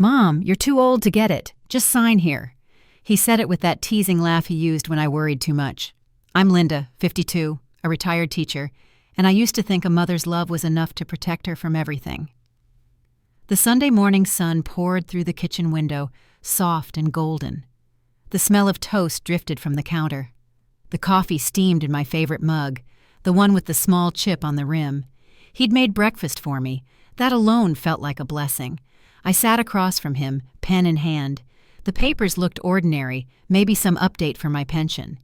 "Mom, you're too old to get it. Just sign here." He said it with that teasing laugh he used when I worried too much. I'm Linda, 52, a retired teacher, and I used to think a mother's love was enough to protect her from everything. The Sunday morning sun poured through the kitchen window, soft and golden. The smell of toast drifted from the counter. The coffee steamed in my favorite mug, the one with the small chip on the rim. He'd made breakfast for me. That alone felt like a blessing. I sat across from him, pen in hand. The papers looked ordinary, maybe some update for my pension.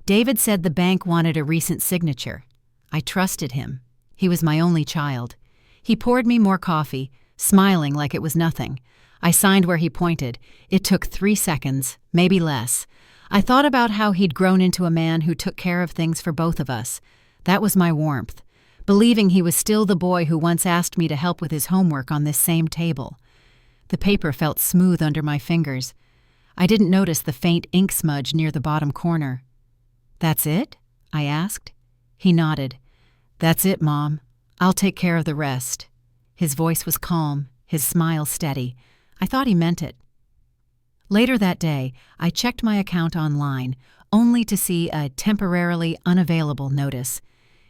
David said the bank wanted a recent signature. I trusted him. He was my only child. He poured me more coffee, smiling like it was nothing. I signed where he pointed. It took 3 seconds, maybe less. I thought about how he'd grown into a man who took care of things for both of us. That was my warmth, believing he was still the boy who once asked me to help with his homework on this same table. The paper felt smooth under my fingers. I didn't notice the faint ink smudge near the bottom corner. "That's it?" I asked. He nodded. "That's it, Mom. I'll take care of the rest." His voice was calm, his smile steady. I thought he meant it. Later that day, I checked my account online, only to see a temporarily unavailable notice.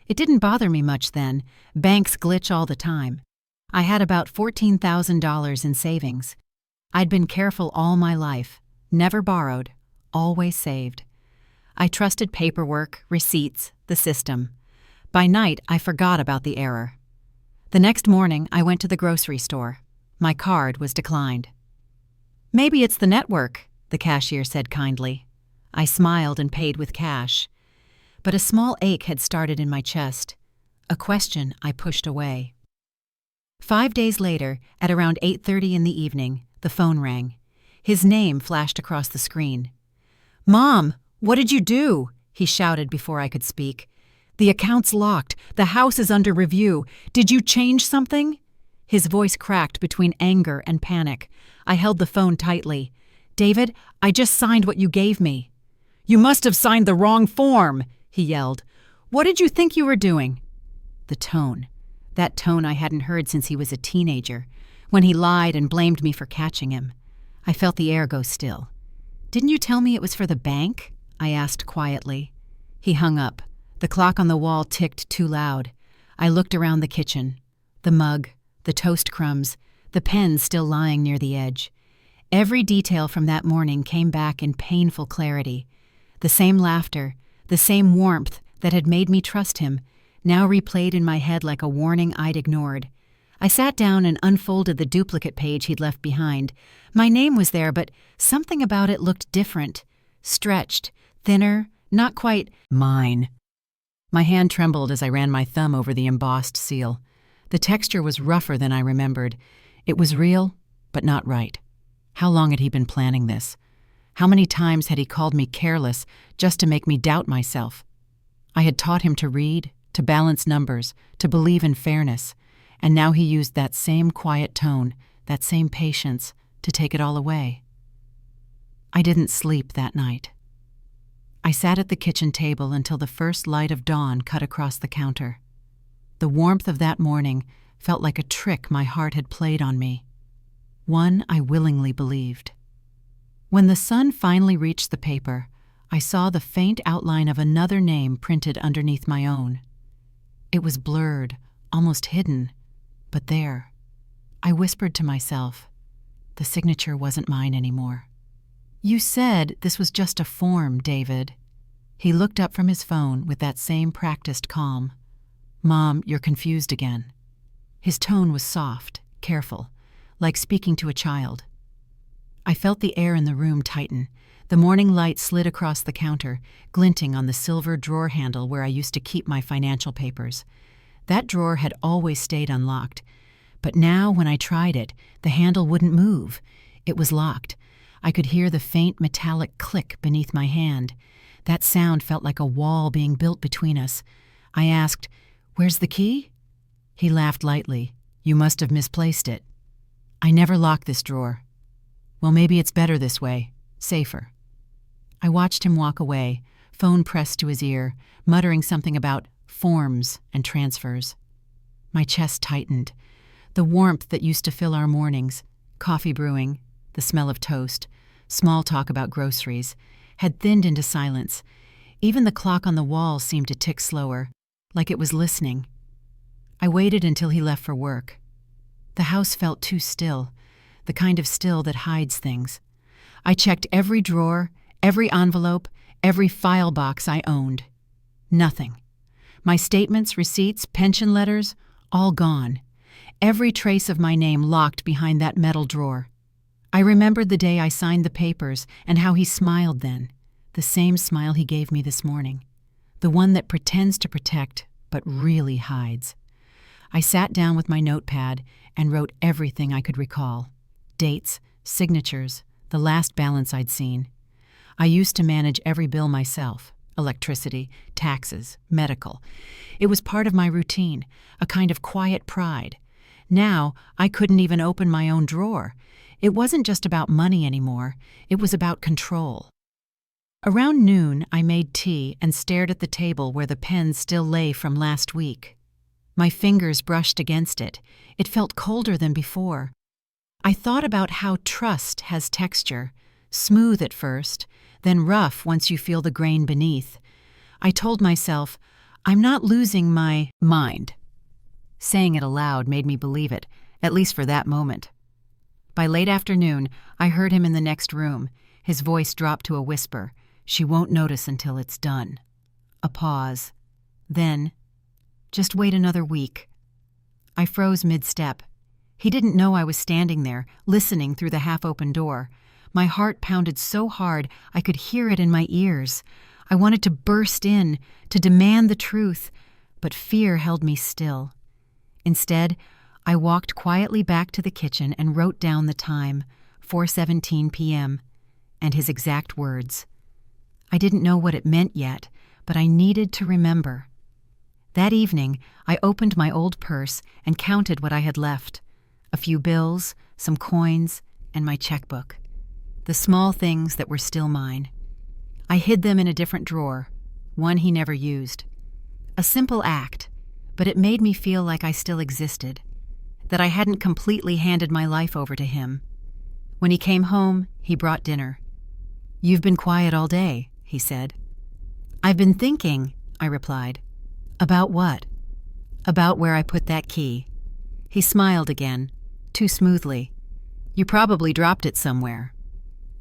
It didn't bother me much then. Banks glitch all the time. I had about $14,000 in savings. I'd been careful all my life, never borrowed, always saved. I trusted paperwork, receipts, the system. By night, I forgot about the error. The next morning, I went to the grocery store. My card was declined. "Maybe it's the network," the cashier said kindly. I smiled and paid with cash. But a small ache had started in my chest, a question I pushed away. 5 days later, at around 8:30 in the evening, the phone rang. His name flashed across the screen. "Mom, what did you do?" he shouted before I could speak. "The account's locked. The house is under review. Did you change something?" His voice cracked between anger and panic. I held the phone tightly. "David, I just signed what you gave me." "You must have signed the wrong form," he yelled. "What did you think you were doing?" The tone. That tone I hadn't heard since he was a teenager, when he lied and blamed me for catching him. I felt the air go still. "Didn't you tell me it was for the bank?" I asked quietly. He hung up. The clock on the wall ticked too loud. I looked around the kitchen. The mug, the toast crumbs, the pen still lying near the edge. Every detail from that morning came back in painful clarity. The same laughter, the same warmth that had made me trust him, now replayed in my head like a warning I'd ignored. I sat down and unfolded the duplicate page he'd left behind. My name was there, but something about it looked different. Stretched, thinner, not quite mine. My hand trembled as I ran my thumb over the embossed seal. The texture was rougher than I remembered. It was real, but not right. How long had he been planning this? How many times had he called me careless just to make me doubt myself? I had taught him to read, to balance numbers, to believe in fairness, and now he used that same quiet tone, that same patience, to take it all away. I didn't sleep that night. I sat at the kitchen table until the first light of dawn cut across the counter. The warmth of that morning felt like a trick my heart had played on me, one I willingly believed. When the sun finally reached the paper, I saw the faint outline of another name printed underneath my own. It was blurred, almost hidden, but there. I whispered to myself, the signature wasn't mine anymore. "You said this was just a form, David." He looked up from his phone with that same practiced calm. "Mom, you're confused again." His tone was soft, careful, like speaking to a child. I felt the air in the room tighten. The morning light slid across the counter, glinting on the silver drawer handle where I used to keep my financial papers. That drawer had always stayed unlocked, but now when I tried it, the handle wouldn't move. It was locked. I could hear the faint metallic click beneath my hand. That sound felt like a wall being built between us. I asked, "Where's the key?" He laughed lightly. "You must have misplaced it." "I never locked this drawer." "Well, maybe it's better this way. Safer." I watched him walk away, phone pressed to his ear, muttering something about forms and transfers. My chest tightened. The warmth that used to fill our mornings Coffee brewing, the smell of toast, small talk about groceries, had thinned into silence. Even the clock on the wall seemed to tick slower, like it was listening. I waited until he left for work. The house felt too still, the kind of still that hides things. I checked every drawer, every envelope, every file box I owned. Nothing. My statements, receipts, pension letters, all gone. Every trace of my name locked behind that metal drawer. I remembered the day I signed the papers and how he smiled then, the same smile he gave me this morning, the one that pretends to protect but really hides. I sat down with my notepad and wrote everything I could recall. Dates, signatures, the last balance I'd seen. I used to manage every bill myself, electricity, taxes, medical. It was part of my routine, a kind of quiet pride. Now, I couldn't even open my own drawer. It wasn't just about money anymore, it was about control. Around noon, I made tea and stared at the table where the pen still lay from last week. My fingers brushed against it. It felt colder than before. I thought about how trust has texture, smooth at first, then rough once you feel the grain beneath. I told myself, I'm not losing my mind. Saying it aloud made me believe it, at least for that moment. By late afternoon, I heard him in the next room. His voice dropped to a whisper. She won't notice until it's done. A pause. Then, just wait another week. I froze mid-step. He didn't know I was standing there, listening through the half-open door. My heart pounded so hard I could hear it in my ears. I wanted to burst in, to demand the truth, but fear held me still. Instead, I walked quietly back to the kitchen and wrote down the time, 4:17 p.m., and his exact words. I didn't know what it meant yet, but I needed to remember. That evening, I opened my old purse and counted what I had left. A few bills, some coins, and my checkbook. The small things that were still mine. I hid them in a different drawer, one he never used. A simple act, but it made me feel like I still existed, that I hadn't completely handed my life over to him. When he came home, he brought dinner. "You've been quiet all day," he said. "I've been thinking," I replied. "About what?" "About where I put that key." He smiled again, too smoothly. "You probably dropped it somewhere."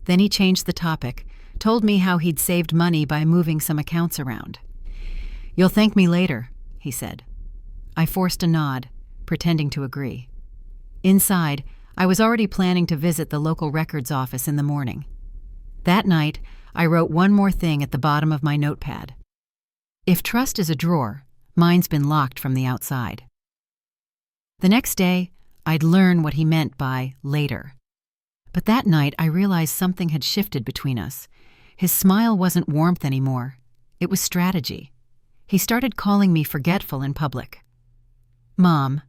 Then he changed the topic, told me how he'd saved money by moving some accounts around. "You'll thank me later," he said. I forced a nod, pretending to agree. Inside, I was already planning to visit the local records office in the morning. That night, I wrote one more thing at the bottom of my notepad. If trust is a drawer, mine's been locked from the outside. The next day, I'd learn what he meant by later. But that night, I realized something had shifted between us. His smile wasn't warmth anymore. It was strategy. He started calling me forgetful in public. "Mom,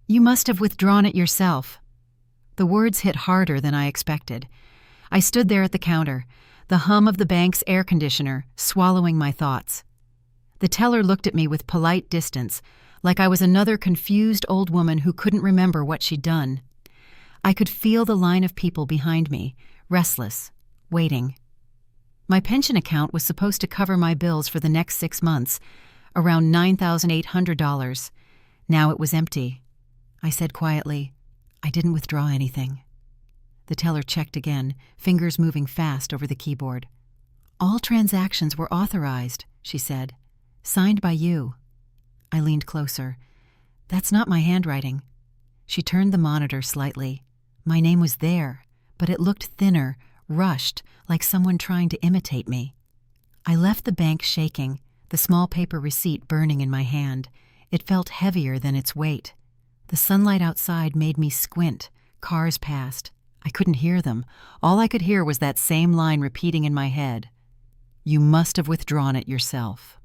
you must have withdrawn it yourself." The words hit harder than I expected. I stood there at the counter, the hum of the bank's air conditioner swallowing my thoughts. The teller looked at me with polite distance, like I was another confused old woman who couldn't remember what she'd done. I could feel the line of people behind me, restless, waiting. My pension account was supposed to cover my bills for the next 6 months, around $9,800. Now it was empty. I said quietly, "I didn't withdraw anything." The teller checked again, fingers moving fast over the keyboard. "All transactions were authorized," she said. "Signed by you." I leaned closer. "That's not my handwriting." She turned the monitor slightly. My name was there, but it looked thinner, rushed, like someone trying to imitate me. I left the bank shaking, the small paper receipt burning in my hand. It felt heavier than its weight. The sunlight outside made me squint. Cars passed. I couldn't hear them. All I could hear was that same line repeating in my head. "You must have withdrawn it yourself."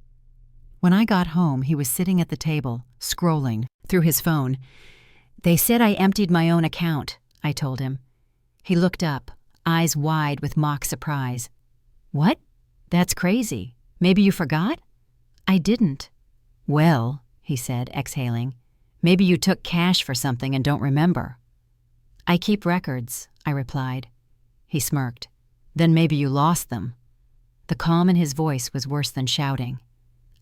When I got home, he was sitting at the table, scrolling through his phone. "They said I emptied my own account," I told him. He looked up, eyes wide with mock surprise. "What? That's crazy. Maybe you forgot?" "I didn't." "Well," he said, exhaling, "maybe you took cash for something and don't remember." I keep records, I replied. He smirked. Then maybe you lost them. The calm in his voice was worse than shouting.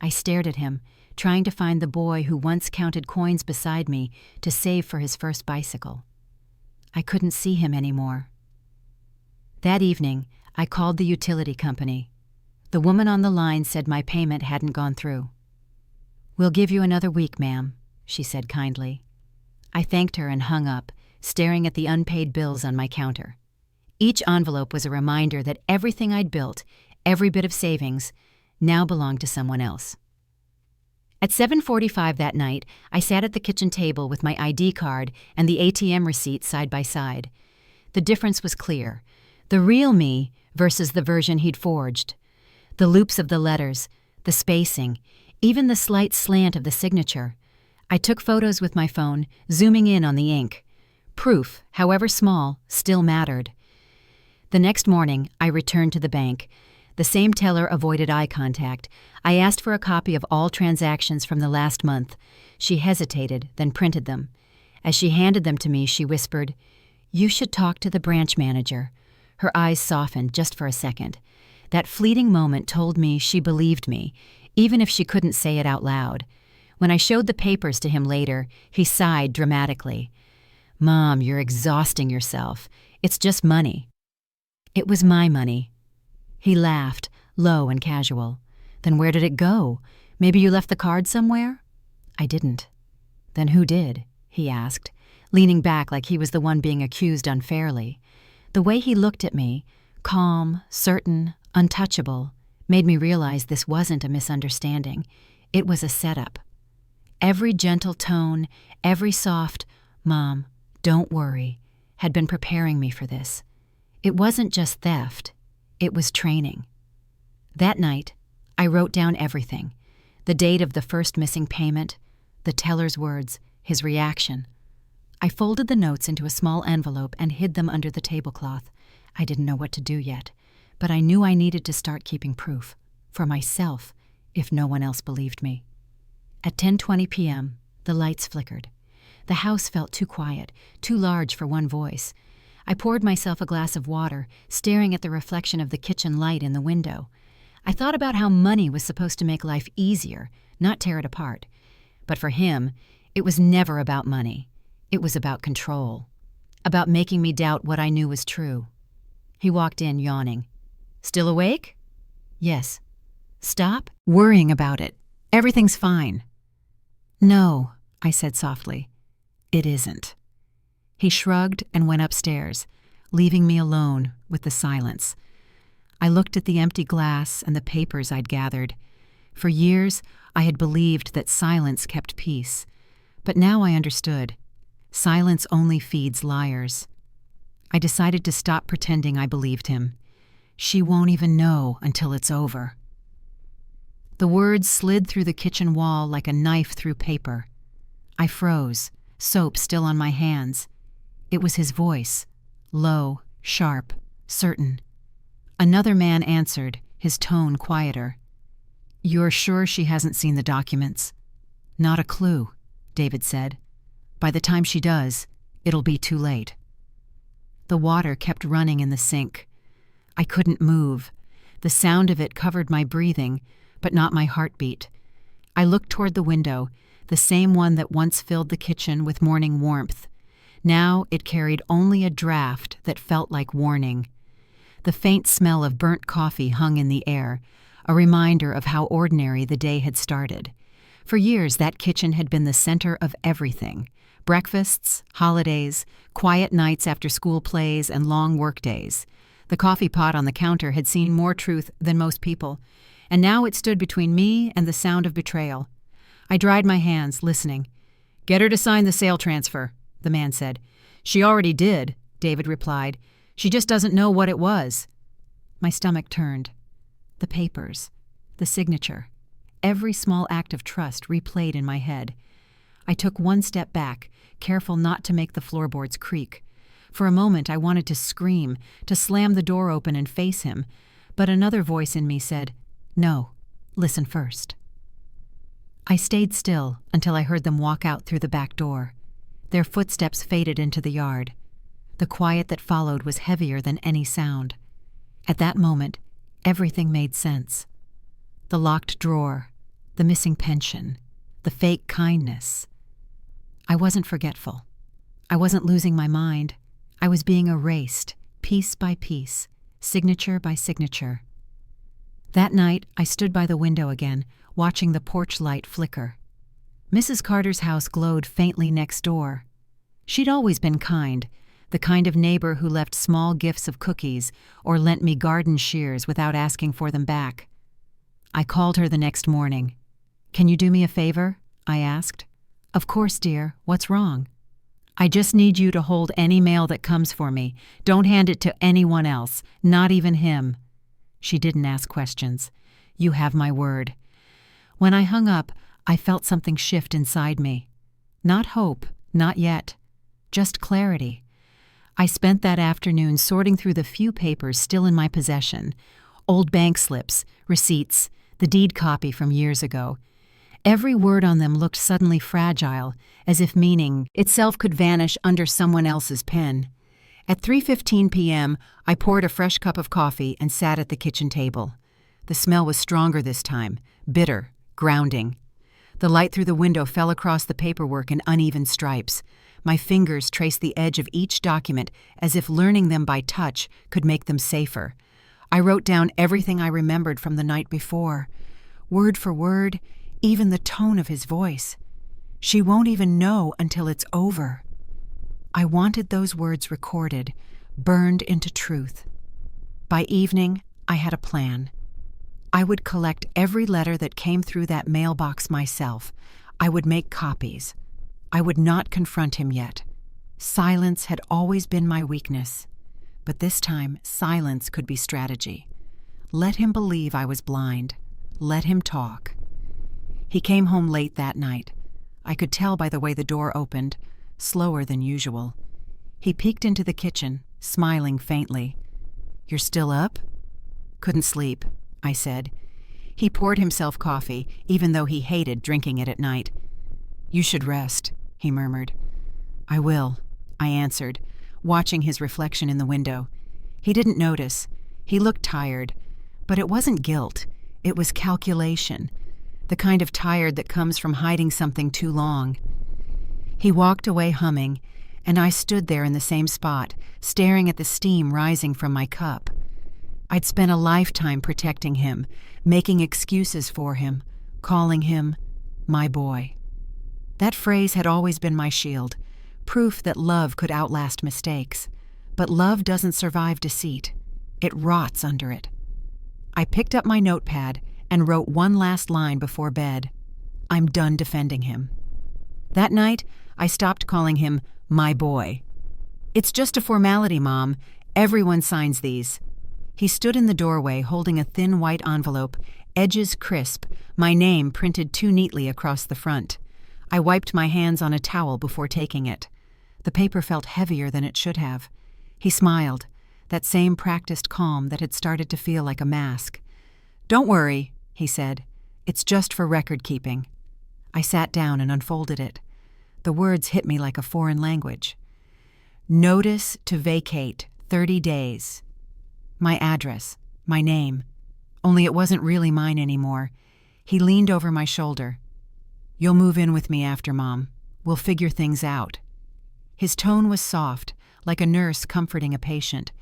I stared at him, trying to find the boy who once counted coins beside me to save for his first bicycle. I couldn't see him anymore. That evening, I called the utility company. The woman on the line said my payment hadn't gone through. "We'll give you another week, ma'am," she said kindly. I thanked her and hung up, staring at the unpaid bills on my counter. Each envelope was a reminder that everything I'd built, every bit of savings, now belonged to someone else. At 7:45 that night, I sat at the kitchen table with my ID card and the ATM receipt side by side. The difference was clear. The real me versus the version he'd forged. The loops of the letters, the spacing, even the slight slant of the signature. I took photos with my phone, zooming in on the ink. Proof, however small, still mattered. The next morning, I returned to the bank. The same teller avoided eye contact. I asked for a copy of all transactions from the last month. She hesitated, then printed them. As she handed them to me, she whispered, "You should talk to the branch manager." Her eyes softened just for a second. That fleeting moment told me she believed me, even if she couldn't say it out loud. When I showed the papers to him later, he sighed dramatically. "Mom, you're exhausting yourself. It's just money." It was my money. He laughed, low and casual. "Then where did it go? Maybe you left the card somewhere?" I didn't. "Then who did?" he asked, leaning back like he was the one being accused unfairly. The way he looked at me, calm, certain, untouchable, made me realize this wasn't a misunderstanding. It was a setup. Every gentle tone, every soft, "Mom, don't worry," had been preparing me for this. It wasn't just theft. It was training. That night, I wrote down everything. The date of the first missing payment, the teller's words, his reaction. I folded the notes into a small envelope and hid them under the tablecloth. I didn't know what to do yet, but I knew I needed to start keeping proof. For myself, if no one else believed me. At 10:20 p.m., the lights flickered. The house felt too quiet, too large for one voice. I poured myself a glass of water, staring at the reflection of the kitchen light in the window. I thought about how money was supposed to make life easier, not tear it apart. But for him, it was never about money. It was about control. About making me doubt what I knew was true. He walked in, yawning. "Still awake?" "Yes." "Stop worrying about it. Everything's fine." "No," I said softly. "It isn't." He shrugged and went upstairs, leaving me alone with the silence. I looked at the empty glass and the papers I'd gathered. For years, I had believed that silence kept peace. But now I understood. Silence only feeds liars. I decided to stop pretending I believed him. "She won't even know until it's over." The words slid through the kitchen wall like a knife through paper. I froze, soap still on my hands. It was his voice, low, sharp, certain. Another man answered, his tone quieter. "You're sure she hasn't seen the documents?" "Not a clue," David said. "By the time she does, it'll be too late." The water kept running in the sink. I couldn't move. The sound of it covered my breathing, but not my heartbeat. I looked toward the window, the same one that once filled the kitchen with morning warmth. Now it carried only a draft that felt like warning. The faint smell of burnt coffee hung in the air, a reminder of how ordinary the day had started. For years, that kitchen had been the center of everything. Breakfasts, holidays, quiet nights after school plays, and long work days. The coffee pot on the counter had seen more truth than most people, and now it stood between me and the sound of betrayal. I dried my hands, listening. "Get her to sign the sale transfer," the man said. "She already did," David replied. "She just doesn't know what it was." My stomach turned. The papers, the signature, every small act of trust replayed in my head. I took one step back, careful not to make the floorboards creak. For a moment I wanted to scream, to slam the door open and face him, but another voice in me said, "No, listen first." I stayed still until I heard them walk out through the back door. Their footsteps faded into the yard. The quiet that followed was heavier than any sound. At that moment, everything made sense. The locked drawer, the missing pension, the fake kindness. I wasn't forgetful. I wasn't losing my mind. I was being erased, piece by piece, signature by signature. That night, I stood by the window again, watching the porch light flicker. Mrs. Carter's house glowed faintly next door. She'd always been kind, the kind of neighbor who left small gifts of cookies or lent me garden shears without asking for them back. I called her the next morning. "Can you do me a favor?" I asked. "Of course, dear. What's wrong?" "I just need you to hold any mail that comes for me. Don't hand it to anyone else, not even him." She didn't ask questions. "You have my word." When I hung up, I felt something shift inside me. Not hope, not yet. Just clarity. I spent that afternoon sorting through the few papers still in my possession. Old bank slips, receipts, the deed copy from years ago. Every word on them looked suddenly fragile, as if meaning itself could vanish under someone else's pen. At 3:15 p.m., I poured a fresh cup of coffee and sat at the kitchen table. The smell was stronger this time, bitter, grounding. The light through the window fell across the paperwork in uneven stripes. My fingers traced the edge of each document as if learning them by touch could make them safer. I wrote down everything I remembered from the night before. Word for word, even the tone of his voice. "She won't even know until it's over." I wanted those words recorded, burned into truth. By evening, I had a plan. I would collect every letter that came through that mailbox myself. I would make copies. I would not confront him yet. Silence had always been my weakness. But this time, silence could be strategy. Let him believe I was blind. Let him talk. He came home late that night. I could tell by the way the door opened, slower than usual. He peeked into the kitchen, smiling faintly. "You're still up?" "Couldn't sleep," I said. He poured himself coffee, even though he hated drinking it at night. "You should rest," he murmured. "I will," I answered, watching his reflection in the window. He didn't notice. He looked tired. But it wasn't guilt. It was calculation. The kind of tired that comes from hiding something too long. He walked away humming, and I stood there in the same spot, staring at the steam rising from my cup. I'd spent a lifetime protecting him, making excuses for him, calling him my boy. That phrase had always been my shield, proof that love could outlast mistakes. But love doesn't survive deceit. It rots under it. I picked up my notepad and wrote one last line before bed. I'm done defending him. That night, I stopped calling him my boy. "It's just a formality, Mom. Everyone signs these." He stood in the doorway holding a thin white envelope, edges crisp, my name printed too neatly across the front. I wiped my hands on a towel before taking it. The paper felt heavier than it should have. He smiled, that same practiced calm that had started to feel like a mask. "Don't worry," he said. "It's just for record keeping." I sat down and unfolded it. The words hit me like a foreign language. Notice to vacate 30 days. My address, my name. Only it wasn't really mine anymore. He leaned over my shoulder. "You'll move in with me after, Mom. We'll figure things out." His tone was soft, like a nurse comforting a patient.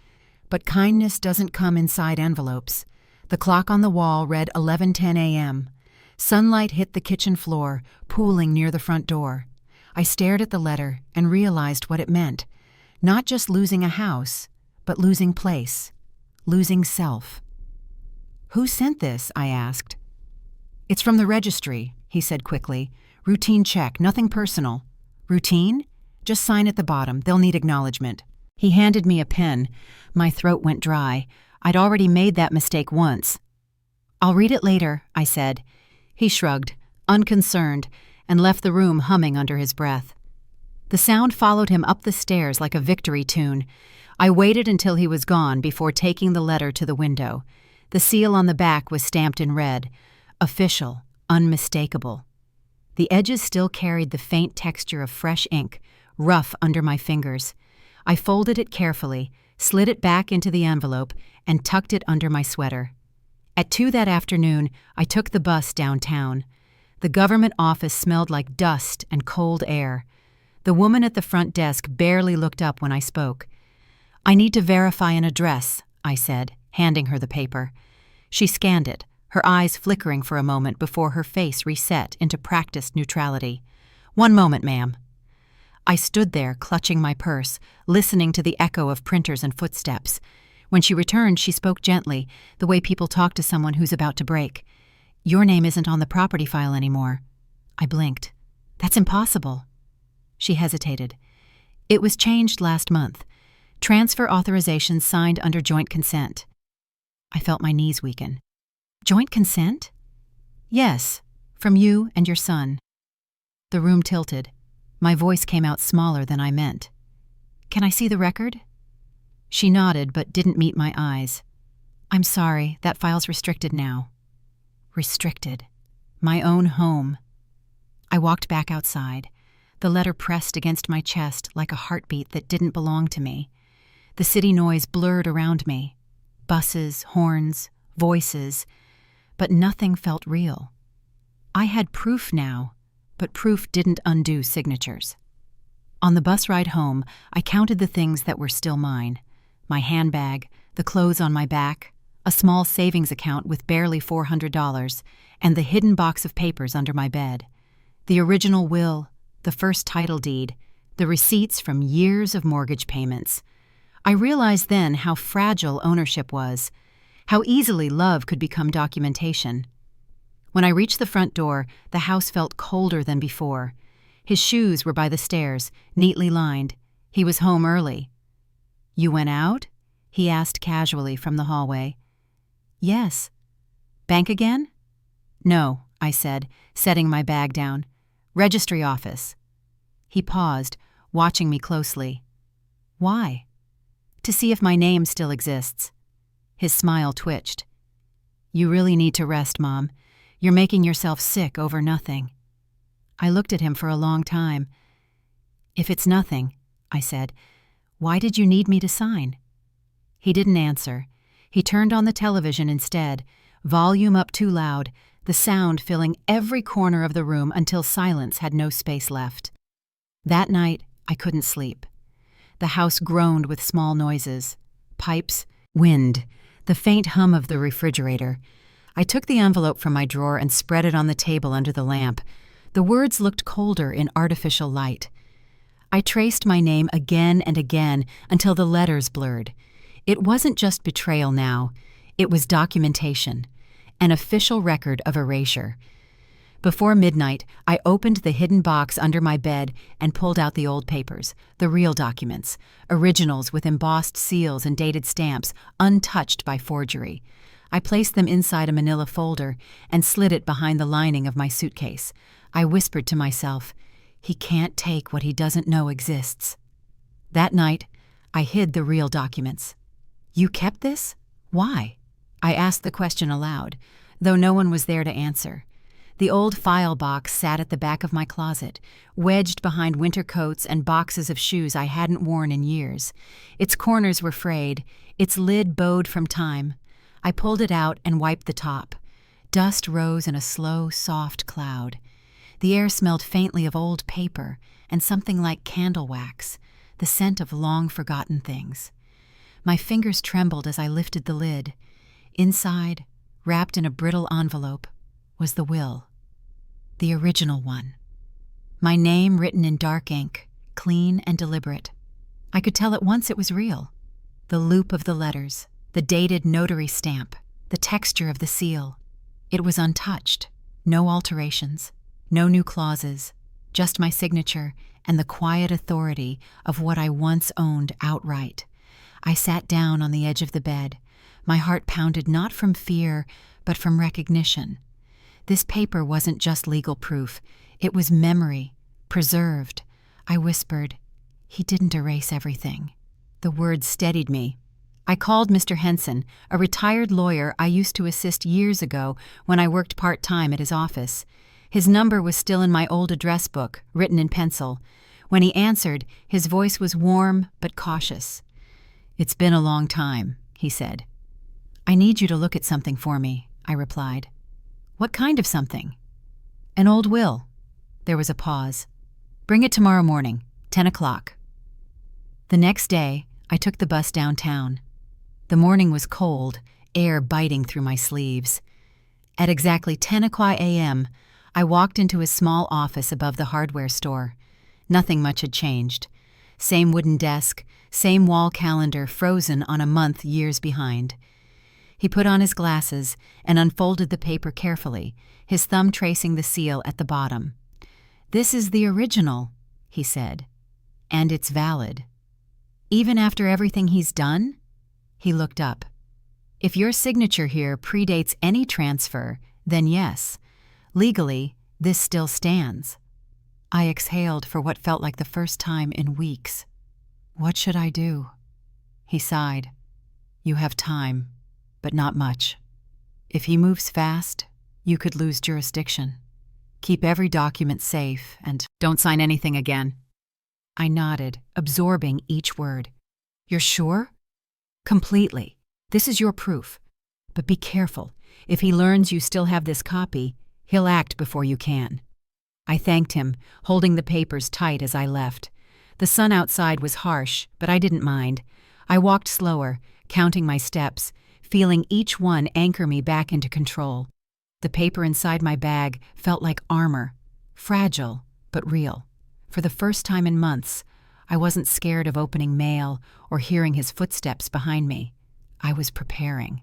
But kindness doesn't come inside envelopes. The clock on the wall read 11:10 a.m. Sunlight hit the kitchen floor, pooling near the front door. I stared at the letter and realized what it meant. Not just losing a house, but losing place, losing self. "Who sent this?" I asked. "It's from the registry," he said quickly. "Routine check, nothing personal." "Routine? Just sign at the bottom. They'll need acknowledgement." He handed me a pen. My throat went dry. I'd already made that mistake once. "I'll read it later," I said. He shrugged, unconcerned, and left the room humming under his breath. The sound followed him up the stairs like a victory tune. I waited until he was gone before taking the letter to the window. The seal on the back was stamped in red. Official, unmistakable. The edges still carried the faint texture of fresh ink, rough under my fingers. I folded it carefully, slid it back into the envelope, and tucked it under my sweater. At 2 that afternoon, I took the bus downtown. The government office smelled like dust and cold air. The woman at the front desk barely looked up when I spoke. "I need to verify an address," I said, handing her the paper. She scanned it, her eyes flickering for a moment before her face reset into practiced neutrality. "1 moment, ma'am." I stood there, clutching my purse, listening to the echo of printers and footsteps. When she returned, she spoke gently, the way people talk to someone who's about to break. "Your name isn't on the property file anymore." I blinked. "That's impossible." She hesitated. "It was changed last month. Transfer authorization signed under joint consent." I felt my knees weaken. "Joint consent?" "Yes, from you and your son." The room tilted. My voice came out smaller than I meant. "Can I see the record?" She nodded but didn't meet my eyes. "I'm sorry, that file's restricted now." Restricted. My own home. I walked back outside. The letter pressed against my chest like a heartbeat that didn't belong to me. The city noise blurred around me. Buses, horns, voices. But nothing felt real. I had proof now, but proof didn't undo signatures. On the bus ride home, I counted the things that were still mine. My handbag, the clothes on my back, a small savings account with barely $400, and the hidden box of papers under my bed. The original will, the first title deed, the receipts from years of mortgage payments. I realized then how fragile ownership was, how easily love could become documentation. When I reached the front door, the house felt colder than before. His shoes were by the stairs, neatly lined. He was home early. "You went out?" he asked casually from the hallway. "Yes." "Bank again?" "No," I said, setting my bag down. "Registry office." He paused, watching me closely. "Why?" "To see if my name still exists." His smile twitched. "You really need to rest, Mom. You're making yourself sick over nothing." I looked at him for a long time. "If it's nothing," I said, "why did you need me to sign?" He didn't answer. He turned on the television instead, volume up too loud, the sound filling every corner of the room until silence had no space left. That night, I couldn't sleep. The house groaned with small noises. Pipes, wind, the faint hum of the refrigerator. I took the envelope from my drawer and spread it on the table under the lamp. The words looked colder in artificial light. I traced my name again and again until the letters blurred. It wasn't just betrayal now. It was documentation, an official record of erasure. Before midnight, I opened the hidden box under my bed and pulled out the old papers, the real documents, originals with embossed seals and dated stamps, untouched by forgery. I placed them inside a manila folder and slid it behind the lining of my suitcase. I whispered to myself, "He can't take what he doesn't know exists." That night, I hid the real documents. "You kept this? Why?" I asked the question aloud, though no one was there to answer. The old file box sat at the back of my closet, wedged behind winter coats and boxes of shoes I hadn't worn in years. Its corners were frayed, its lid bowed from time. I pulled it out and wiped the top. Dust rose in a slow, soft cloud. The air smelled faintly of old paper and something like candle wax, the scent of long-forgotten things. My fingers trembled as I lifted the lid. Inside, wrapped in a brittle envelope, was the will. The original one. My name written in dark ink, clean and deliberate. I could tell at once it was real. The loop of the letters, the dated notary stamp, the texture of the seal. It was untouched, no alterations, no new clauses, just my signature and the quiet authority of what I once owned outright. I sat down on the edge of the bed. My heart pounded not from fear, but from recognition. This paper wasn't just legal proof. It was memory, preserved. I whispered, "He didn't erase everything." The words steadied me. I called Mr. Henson, a retired lawyer I used to assist years ago when I worked part-time at his office. His number was still in my old address book, written in pencil. When he answered, his voice was warm but cautious. "It's been a long time," he said. "I need you to look at something for me," I replied. "What kind of something?" "An old will." There was a pause. "Bring it tomorrow morning, 10 o'clock. The next day, I took the bus downtown. The morning was cold, air biting through my sleeves. At exactly 10 o'clock a.m., I walked into his small office above the hardware store. Nothing much had changed. Same wooden desk, same wall calendar frozen on a month years behind. He put on his glasses and unfolded the paper carefully, his thumb tracing the seal at the bottom. "This is the original," he said, "and it's valid." "Even after everything he's done?" He looked up. "If your signature here predates any transfer, then yes. Legally, this still stands." I exhaled for what felt like the first time in weeks. "What should I do?" He sighed. "You have time, but not much. If he moves fast, you could lose jurisdiction. Keep every document safe and don't sign anything again." I nodded, absorbing each word. "You're sure?" "Completely. This is your proof. But be careful. If he learns you still have this copy, he'll act before you can." I thanked him, holding the papers tight as I left. The sun outside was harsh, but I didn't mind. I walked slower, counting my steps, feeling each one anchor me back into control. The paper inside my bag felt like armor, fragile but real. For the first time in months, I wasn't scared of opening mail or hearing his footsteps behind me. I was preparing.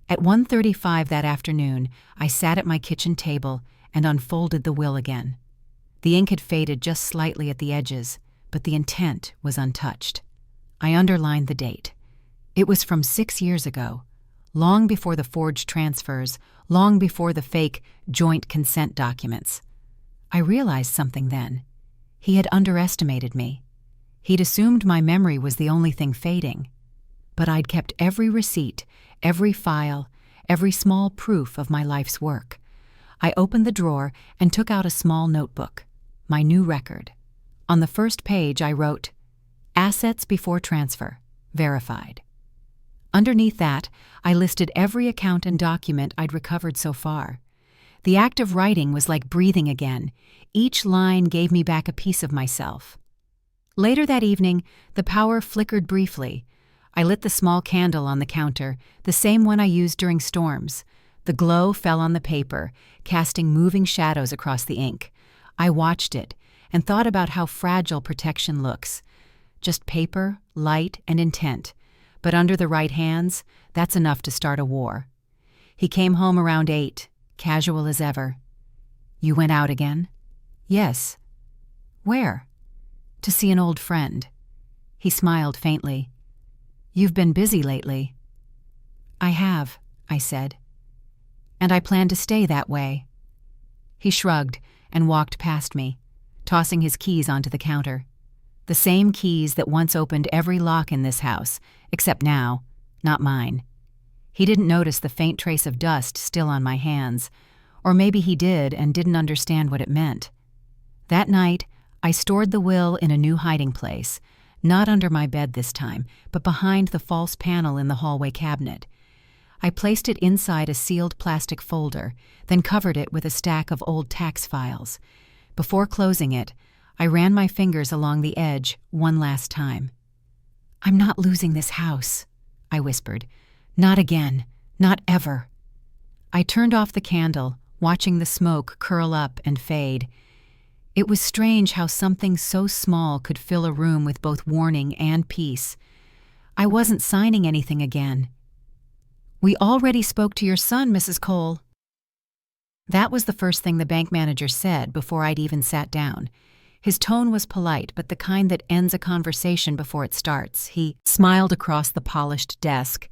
At 1:35 that afternoon, I sat at my kitchen table and unfolded the will again. The ink had faded just slightly at the edges, but the intent was untouched. I underlined the date. It was from 6 years ago, long before the forged transfers, long before the fake joint consent documents. I realized something then. He had underestimated me. He'd assumed my memory was the only thing fading. But I'd kept every receipt, every file, every small proof of my life's work. I opened the drawer and took out a small notebook, my new record. On the first page I wrote, "Assets before transfer, verified." Underneath that, I listed every account and document I'd recovered so far. The act of writing was like breathing again. Each line gave me back a piece of myself. Later that evening, the power flickered briefly. I lit the small candle on the counter, the same one I used during storms. The glow fell on the paper, casting moving shadows across the ink. I watched it and thought about how fragile protection looks. Just paper, light, and intent. But under the right hands, that's enough to start a war. He came home around 8, casual as ever. "You went out again?" "Yes." "Where?" "To see an old friend." He smiled faintly. "You've been busy lately." "I have," I said. "And I plan to stay that way." He shrugged and walked past me, tossing his keys onto the counter. The same keys that once opened every lock in this house, except now, not mine. He didn't notice the faint trace of dust still on my hands, or maybe he did and didn't understand what it meant. That night, I stored the will in a new hiding place, not under my bed this time, but behind the false panel in the hallway cabinet. I placed it inside a sealed plastic folder, then covered it with a stack of old tax files. Before closing it, I ran my fingers along the edge one last time. "I'm not losing this house," I whispered. "Not again. Not ever." I turned off the candle, watching the smoke curl up and fade. It was strange how something so small could fill a room with both warning and peace. I wasn't signing anything again. "We already spoke to your son, Mrs. Cole." That was the first thing the bank manager said before I'd even sat down. His tone was polite, but the kind that ends a conversation before it starts. He smiled across the polished desk,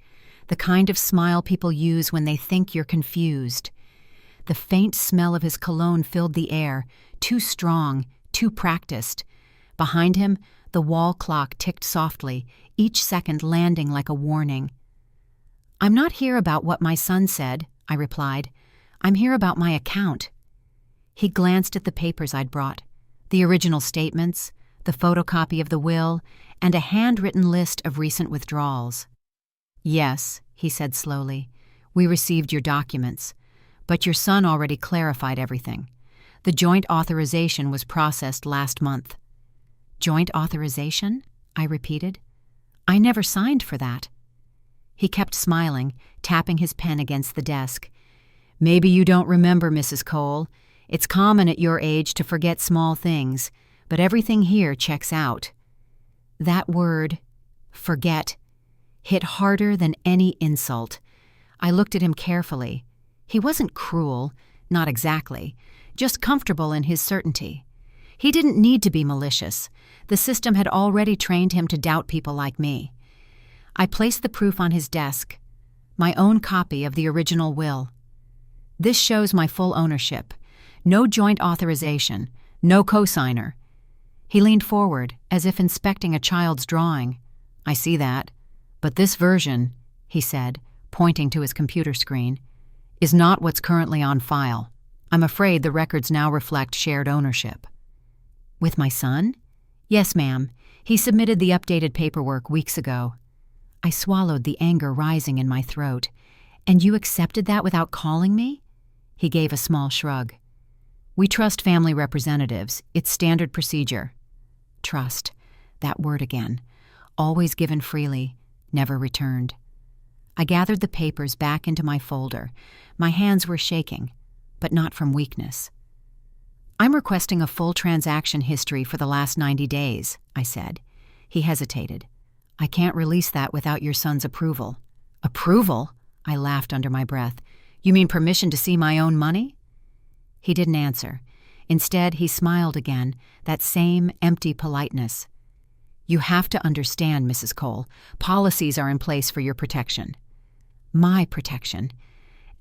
the kind of smile people use when they think you're confused. The faint smell of his cologne filled the air, too strong, too practiced. Behind him, the wall clock ticked softly, each second landing like a warning. "I'm not here about what my son said," I replied. "I'm here about my account." He glanced at the papers I'd brought, the original statements, the photocopy of the will, and a handwritten list of recent withdrawals. "Yes," he said slowly, "we received your documents, but your son already clarified everything. The joint authorization was processed last month." "Joint authorization?" I repeated. "I never signed for that." He kept smiling, tapping his pen against the desk. "Maybe you don't remember, Mrs. Cole. It's common at your age to forget small things, but everything here checks out." That word, forget, hit harder than any insult. I looked at him carefully. He wasn't cruel, not exactly, just comfortable in his certainty. He didn't need to be malicious. The system had already trained him to doubt people like me. I placed the proof on his desk, my own copy of the original will. "This shows my full ownership. No joint authorization, no cosigner." He leaned forward, as if inspecting a child's drawing. "I see that. But this version," he said, pointing to his computer screen, "is not what's currently on file. I'm afraid the records now reflect shared ownership." "With my son?" "Yes, ma'am. He submitted the updated paperwork weeks ago." I swallowed, the anger rising in my throat. "And you accepted that without calling me?" He gave a small shrug. "We trust family representatives. It's standard procedure." Trust. That word again. Always given freely, never returned. I gathered the papers back into my folder. My hands were shaking, but not from weakness. "I'm requesting a full transaction history for the last 90 days, I said. He hesitated. "I can't release that without your son's approval." "Approval?" I laughed under my breath. "You mean permission to see my own money?" He didn't answer. Instead, he smiled again, that same empty politeness. "You have to understand, Mrs. Cole, policies are in place for your protection." My protection.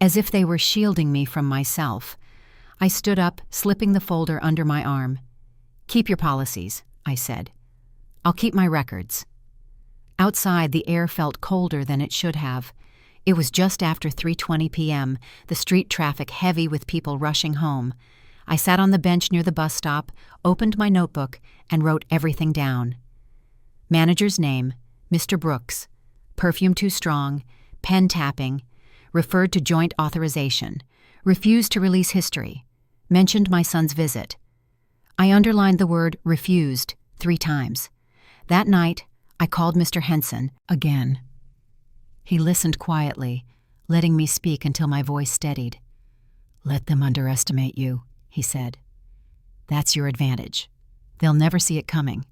As if they were shielding me from myself. I stood up, slipping the folder under my arm. "Keep your policies," I said. "I'll keep my records." Outside, the air felt colder than it should have. It was just after 3:20 p.m., the street traffic heavy with people rushing home. I sat on the bench near the bus stop, opened my notebook, and wrote everything down. Manager's name, Mr. Brooks. Perfume too strong. Pen tapping. Referred to joint authorization. Refused to release history. Mentioned my son's visit. I underlined the word refused 3 times. That night, I called Mr. Henson again. He listened quietly, letting me speak until my voice steadied. "Let them underestimate you," he said. "That's your advantage. They'll never see it coming."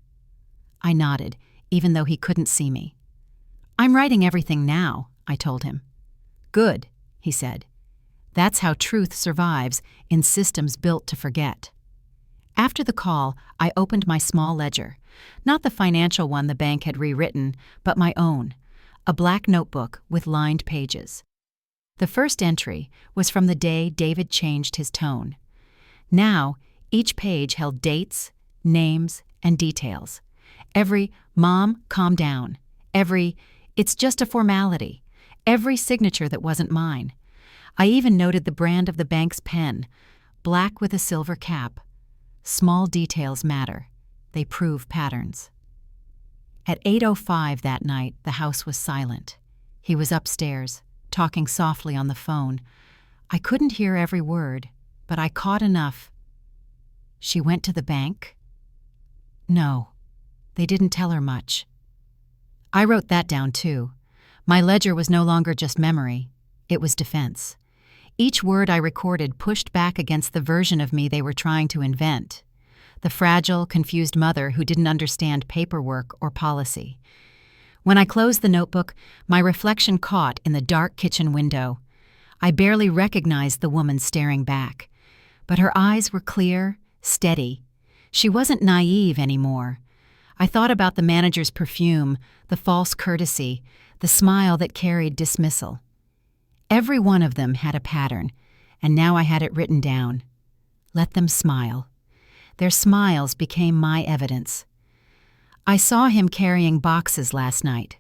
I nodded, even though he couldn't see me. "I'm writing everything now," I told him. "Good," he said. "That's how truth survives in systems built to forget." After the call, I opened my small ledger. Not the financial one the bank had rewritten, but my own. A black notebook with lined pages. The first entry was from the day David changed his tone. Now, each page held dates, names, and details. Every "Mom, calm down." Every "It's just a formality." Every signature that wasn't mine. I even noted the brand of the bank's pen, black with a silver cap. Small details matter. They prove patterns. At 8:05 that night, the house was silent. He was upstairs, talking softly on the phone. I couldn't hear every word, but I caught enough. "She went to the bank?" "No, they didn't tell her much." I wrote that down too. My ledger was no longer just memory. It was defense. Each word I recorded pushed back against the version of me they were trying to invent. The fragile, confused mother who didn't understand paperwork or policy. When I closed the notebook, my reflection caught in the dark kitchen window. I barely recognized the woman staring back. But her eyes were clear, steady. She wasn't naive anymore. I thought about the manager's perfume, the false courtesy, the smile that carried dismissal. Every one of them had a pattern, and now I had it written down. Let them smile. Their smiles became my evidence. I saw him carrying boxes last night.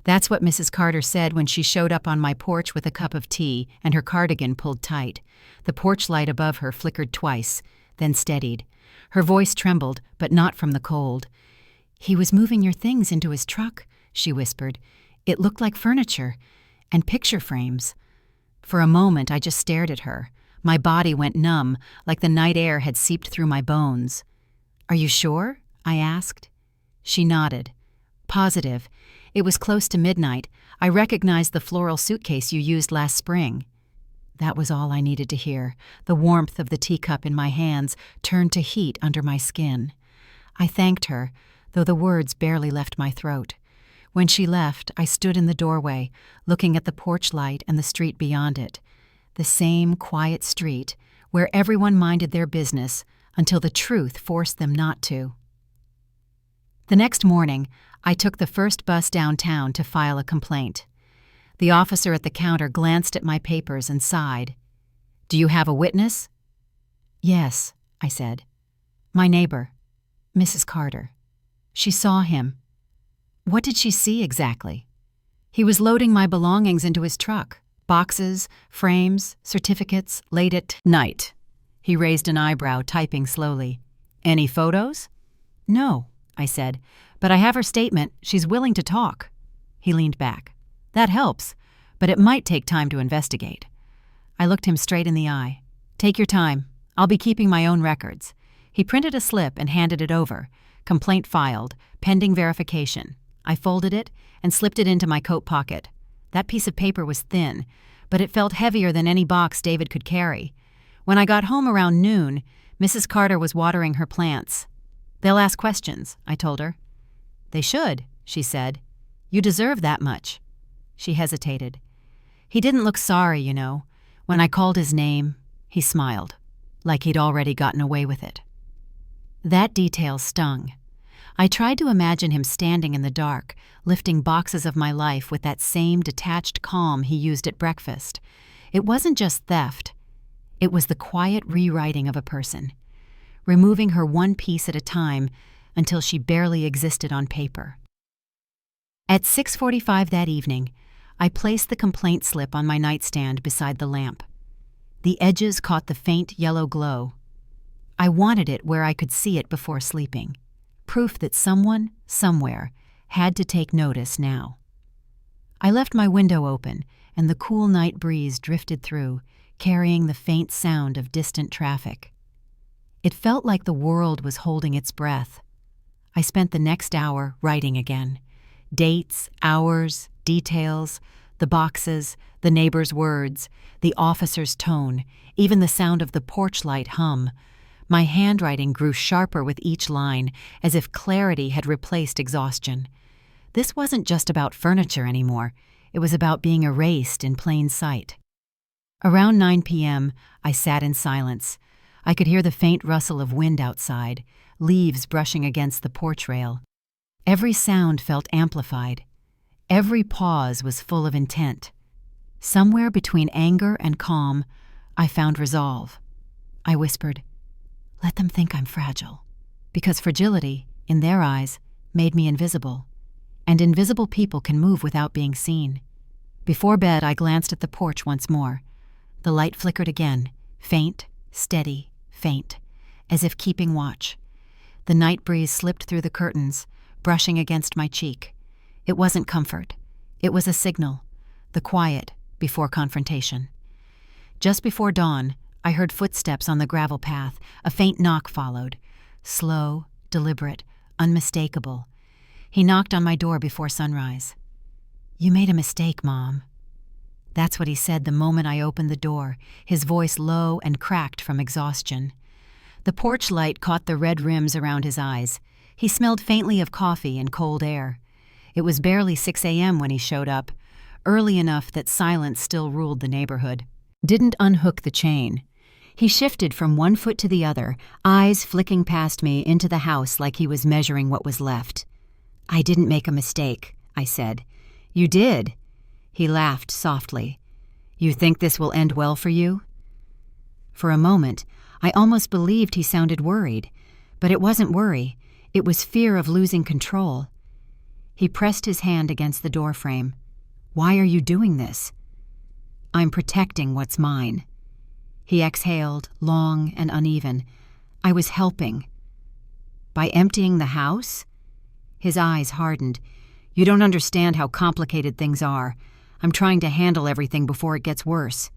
That's what Mrs. Carter said when she showed up on my porch with a cup of tea and her cardigan pulled tight. The porch light above her flickered twice, then steadied. Her voice trembled, but not from the cold. "He was moving your things into his truck," she whispered. "It looked like furniture and picture frames." For a moment, I just stared at her. My body went numb, like the night air had seeped through my bones. "Are you sure?" I asked. She nodded. "Positive. It was close to midnight. I recognized the floral suitcase you used last spring." That was all I needed to hear. The warmth of the teacup in my hands turned to heat under my skin. I thanked her, though the words barely left my throat. When she left, I stood in the doorway, looking at the porch light and the street beyond it. The same quiet street, where everyone minded their business until the truth forced them not to. The next morning, I took the first bus downtown to file a complaint. The officer at the counter glanced at my papers and sighed. "Do you have a witness?" "Yes," I said. "My neighbor, Mrs. Carter. She saw him." "What did she see exactly?" "He was loading my belongings into his truck. Boxes, frames, certificates, late at night." He raised an eyebrow, typing slowly. "Any photos?" "No," I said, "but I have her statement. She's willing to talk." He leaned back. "That helps, but it might take time to investigate." I looked him straight in the eye. "Take your time. I'll be keeping my own records." He printed a slip and handed it over. "Complaint filed, pending verification." I folded it and slipped it into my coat pocket. That piece of paper was thin, but it felt heavier than any box David could carry. When I got home around noon, Mrs. Carter was watering her plants. "They'll ask questions," I told her. "They should," she said. "You deserve that much." She hesitated. "He didn't look sorry, you know. When I called his name, he smiled, like he'd already gotten away with it." That detail stung. I tried to imagine him standing in the dark, lifting boxes of my life with that same detached calm he used at breakfast. It wasn't just theft. It was the quiet rewriting of a person, removing her one piece at a time until she barely existed on paper. At 6:45 that evening, I placed the complaint slip on my nightstand beside the lamp. The edges caught the faint yellow glow. I wanted it where I could see it before sleeping. Proof that someone, somewhere, had to take notice now. I left my window open, and the cool night breeze drifted through, carrying the faint sound of distant traffic. It felt like the world was holding its breath. I spent the next hour writing again. Dates, hours, details, the boxes, the neighbor's words, the officer's tone, even the sound of the porch light hum. My handwriting grew sharper with each line, as if clarity had replaced exhaustion. This wasn't just about furniture anymore. It was about being erased in plain sight. Around 9 p.m., I sat in silence. I could hear the faint rustle of wind outside, leaves brushing against the porch rail. Every sound felt amplified. Every pause was full of intent. Somewhere between anger and calm, I found resolve. I whispered, "Let them think I'm fragile," because fragility, in their eyes, made me invisible. And invisible people can move without being seen. Before bed, I glanced at the porch once more. The light flickered again, faint, steady, faint, as if keeping watch. The night breeze slipped through the curtains, brushing against my cheek. It wasn't comfort. It was a signal, the quiet before confrontation. Just before dawn, I heard footsteps on the gravel path. A faint knock followed. Slow, deliberate, unmistakable. He knocked on my door before sunrise. "You made a mistake, Mom." That's what he said the moment I opened the door, his voice low and cracked from exhaustion. The porch light caught the red rims around his eyes. He smelled faintly of coffee and cold air. It was barely 6 a.m. when he showed up, early enough that silence still ruled the neighborhood. Didn't unhook the chain. He shifted from one foot to the other, eyes flicking past me into the house like he was measuring what was left. "I didn't make a mistake," I said. "You did." He laughed softly. "You think this will end well for you?" For a moment, I almost believed he sounded worried, but it wasn't worry. It was fear of losing control. He pressed his hand against the doorframe. "Why are you doing this?" "I'm protecting what's mine." He exhaled, long and uneven. "I was helping." By emptying the house? His eyes hardened. You don't understand how complicated things are. I'm trying to handle everything before it gets worse.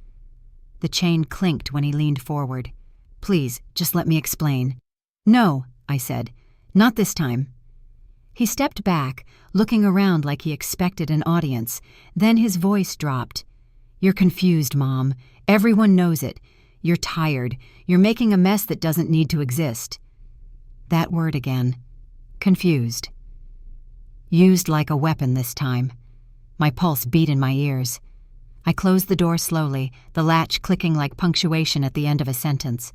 The chain clinked when he leaned forward. Please, just let me explain. No, I said. Not this time. He stepped back, looking around like he expected an audience. Then his voice dropped. You're confused, Mom. Everyone knows it. You're tired. You're making a mess that doesn't need to exist. That word again. Confused. Used like a weapon this time. My pulse beat in my ears. I closed the door slowly, the latch clicking like punctuation at the end of a sentence.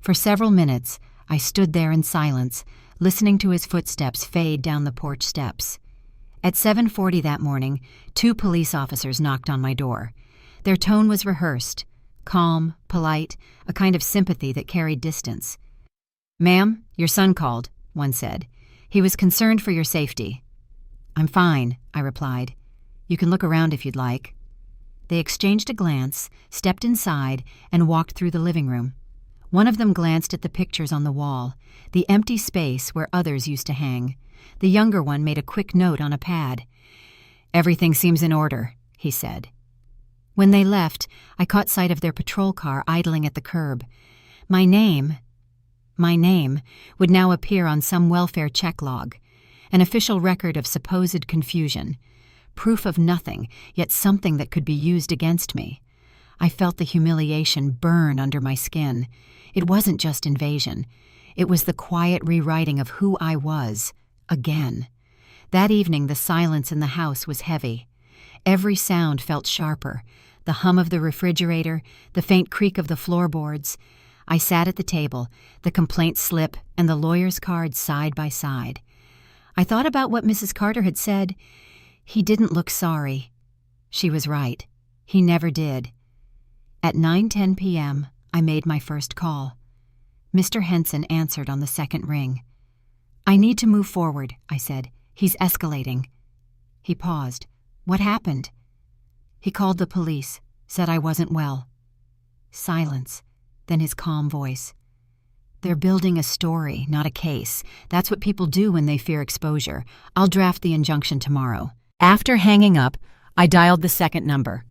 For several minutes, I stood there in silence, listening to his footsteps fade down the porch steps. At 7:40 that morning, 2 police officers knocked on my door. Their tone was rehearsed, calm, polite, a kind of sympathy that carried distance. Ma'am, your son called, one said. He was concerned for your safety. I'm fine, I replied. You can look around if you'd like. They exchanged a glance, stepped inside, and walked through the living room. One of them glanced at the pictures on the wall, the empty space where others used to hang. The younger one made a quick note on a pad. Everything seems in order, he said. When they left, I caught sight of their patrol car idling at the curb. My name would now appear on some welfare check log, an official record of supposed confusion, proof of nothing, yet something that could be used against me. I felt the humiliation burn under my skin. It wasn't just invasion. It was the quiet rewriting of who I was, again. That evening, the silence in the house was heavy. Every sound felt sharper, the hum of the refrigerator, the faint creak of the floorboards. I sat at the table, the complaint slip and the lawyer's card side by side. I thought about what Mrs. Carter had said. He didn't look sorry. She was right. He never did. At 9:10 p.m., I made my first call. Mr. Henson answered on the second ring. I need to move forward, I said. He's escalating. He paused. What happened? He called the police, said I wasn't well. Silence, then his calm voice. They're building a story, not a case. That's what people do when they fear exposure. I'll draft the injunction tomorrow. After hanging up, I dialed the second number.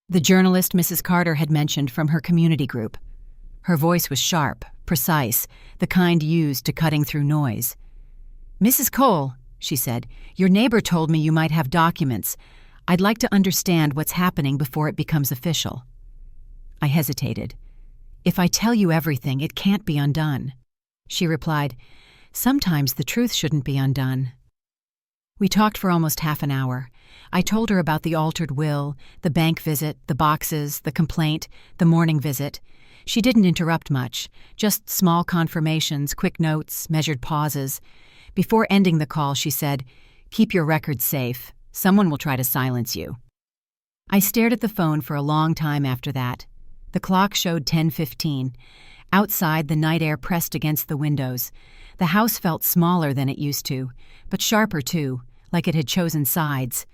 The journalist Mrs. Carter had mentioned from her community group. Her voice was sharp, precise, the kind used to cutting through noise. Mrs. Cole, she said, your neighbor told me you might have documents. I'd like to understand what's happening before it becomes official. I hesitated. If I tell you everything, it can't be undone. She replied, sometimes the truth shouldn't be undone. We talked for almost half an hour. I told her about the altered will, the bank visit, the boxes, the complaint, the morning visit. She didn't interrupt much, just small confirmations, quick notes, measured pauses. Before ending the call, she said, keep your records safe. Someone will try to silence you. I stared at the phone for a long time after that. The clock showed 10:15. Outside, the night air pressed against the windows. The house felt smaller than it used to, but sharper too, like it had chosen sides.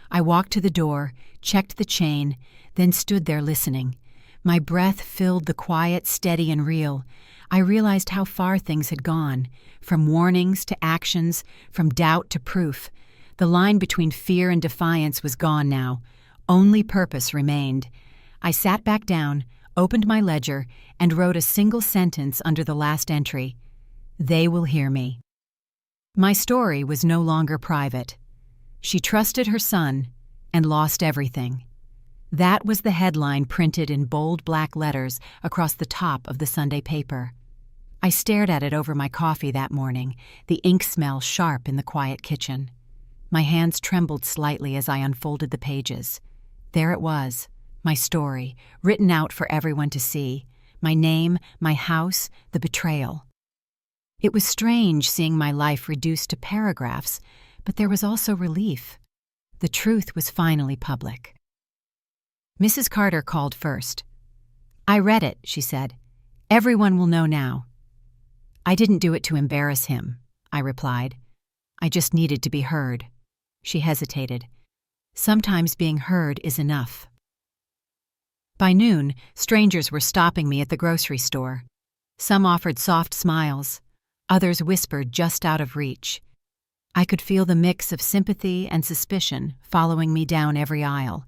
I walked to the door, checked the chain, then stood there listening. My breath filled the quiet, steady, and real. I realized how far things had gone, from warnings to actions, from doubt to proof. The line between fear and defiance was gone now. Only purpose remained. I sat back down, opened my ledger, and wrote a single sentence under the last entry. They will hear me. My story was no longer private. She trusted her son and lost everything. That was the headline printed in bold black letters across the top of the Sunday paper. I stared at it over my coffee that morning, the ink smell sharp in the quiet kitchen. My hands trembled slightly as I unfolded the pages. There it was, my story, written out for everyone to see. My name, my house, the betrayal. It was strange seeing my life reduced to paragraphs, but there was also relief. The truth was finally public. Mrs. Carter called first. I read it, she said. Everyone will know now. I didn't do it to embarrass him, I replied. I just needed to be heard. She hesitated. Sometimes being heard is enough. By noon, strangers were stopping me at the grocery store. Some offered soft smiles. Others whispered just out of reach. I could feel the mix of sympathy and suspicion following me down every aisle.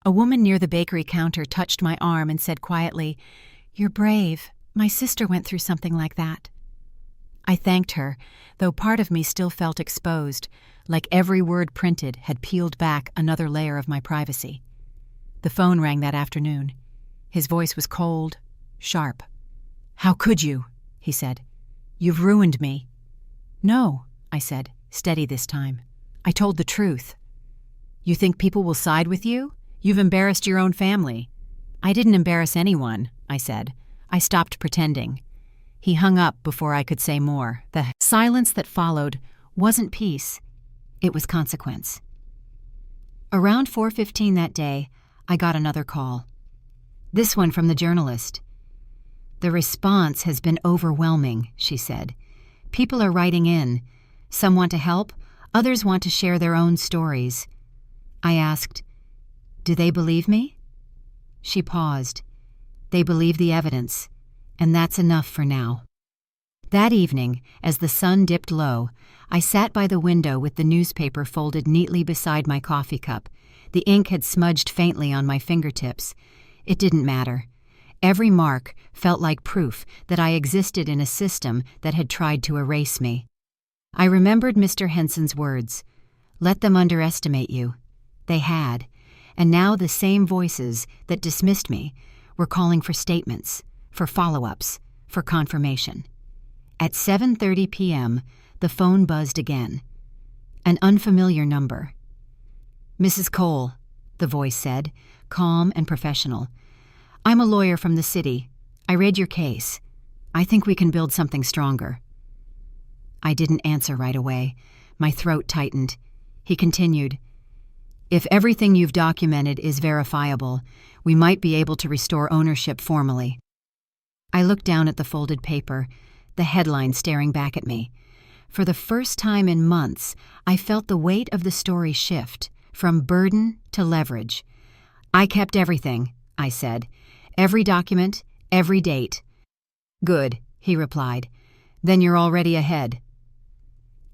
A woman near the bakery counter touched my arm and said quietly, "You're brave. My sister went through something like that." I thanked her, though part of me still felt exposed, like every word printed had peeled back another layer of my privacy. The phone rang that afternoon. His voice was cold, sharp. "How could you?" he said. "You've ruined me." "No," I said, steady this time. "I told the truth." "You think people will side with you? You've embarrassed your own family." "I didn't embarrass anyone," I said. I stopped pretending. He hung up before I could say more. The silence that followed wasn't peace. It was consequence. Around 4:15 that day, I got another call. This one from the journalist. "The response has been overwhelming," she said. "People are writing in. Some want to help, others want to share their own stories." I asked, "Do they believe me?" She paused. "They believe the evidence, and that's enough for now." That evening, as the sun dipped low, I sat by the window with the newspaper folded neatly beside my coffee cup. The ink had smudged faintly on my fingertips. It didn't matter. Every mark felt like proof that I existed in a system that had tried to erase me. I remembered Mr. Henson's words, "Let them underestimate you." They had, and now the same voices that dismissed me were calling for statements, for follow-ups, for confirmation. At 7:30 p.m., the phone buzzed again. An unfamiliar number. "Mrs. Cole," the voice said, calm and professional. "I'm a lawyer from the city. I read your case. I think we can build something stronger." I didn't answer right away. My throat tightened. He continued, "If everything you've documented is verifiable, we might be able to restore ownership formally." I looked down at the folded paper, the headline staring back at me. For the first time in months, I felt the weight of the story shift, from burden to leverage. "I kept everything," I said. "Every document, every date." "Good," he replied. "Then you're already ahead."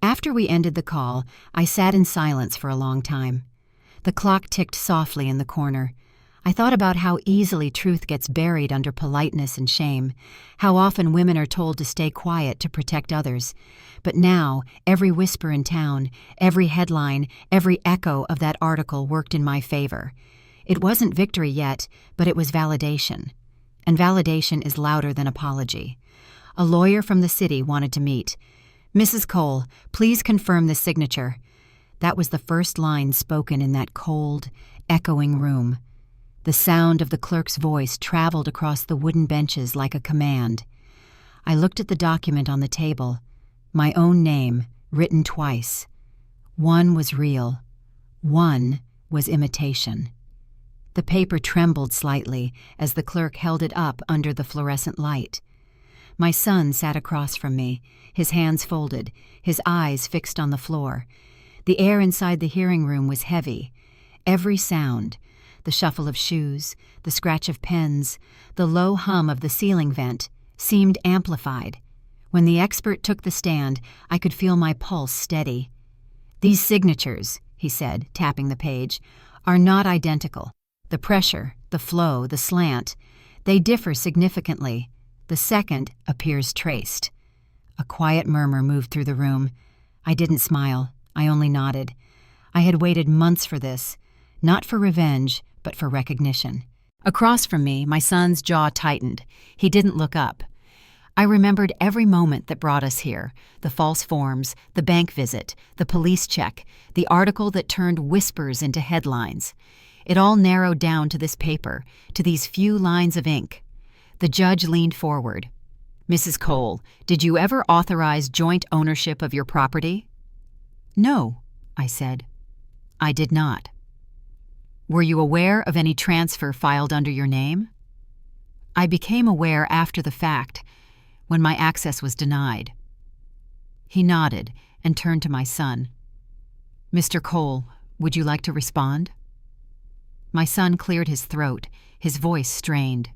After we ended the call, I sat in silence for a long time. The clock ticked softly in the corner. I thought about how easily truth gets buried under politeness and shame, how often women are told to stay quiet to protect others. But now, every whisper in town, every headline, every echo of that article worked in my favor. It wasn't victory yet, but it was validation. And validation is louder than apology. A lawyer from the city wanted to meet. "Mrs. Cole, please confirm the signature." That was the first line spoken in that cold, echoing room. The sound of the clerk's voice traveled across the wooden benches like a command. I looked at the document on the table. My own name, written twice. One was real. One was imitation. The paper trembled slightly as the clerk held it up under the fluorescent light. My son sat across from me, his hands folded, his eyes fixed on the floor. The air inside the hearing room was heavy. Every sound, the shuffle of shoes, the scratch of pens, the low hum of the ceiling vent, seemed amplified. When the expert took the stand, I could feel my pulse steady. "These signatures," he said, tapping the page, "are not identical. The pressure, the flow, the slant, they differ significantly. The second appears traced." A quiet murmur moved through the room. I didn't smile. I only nodded. I had waited months for this, not for revenge, but for recognition. Across from me, my son's jaw tightened. He didn't look up. I remembered every moment that brought us here, the false forms, the bank visit, the police check, the article that turned whispers into headlines. It all narrowed down to this paper, to these few lines of ink. The judge leaned forward. "Mrs. Cole, did you ever authorize joint ownership of your property?" "No," I said. "I did not." "Were you aware of any transfer filed under your name?" "I became aware after the fact, when my access was denied." He nodded and turned to my son. "Mr. Cole, would you like to respond?" My son cleared his throat, his voice strained.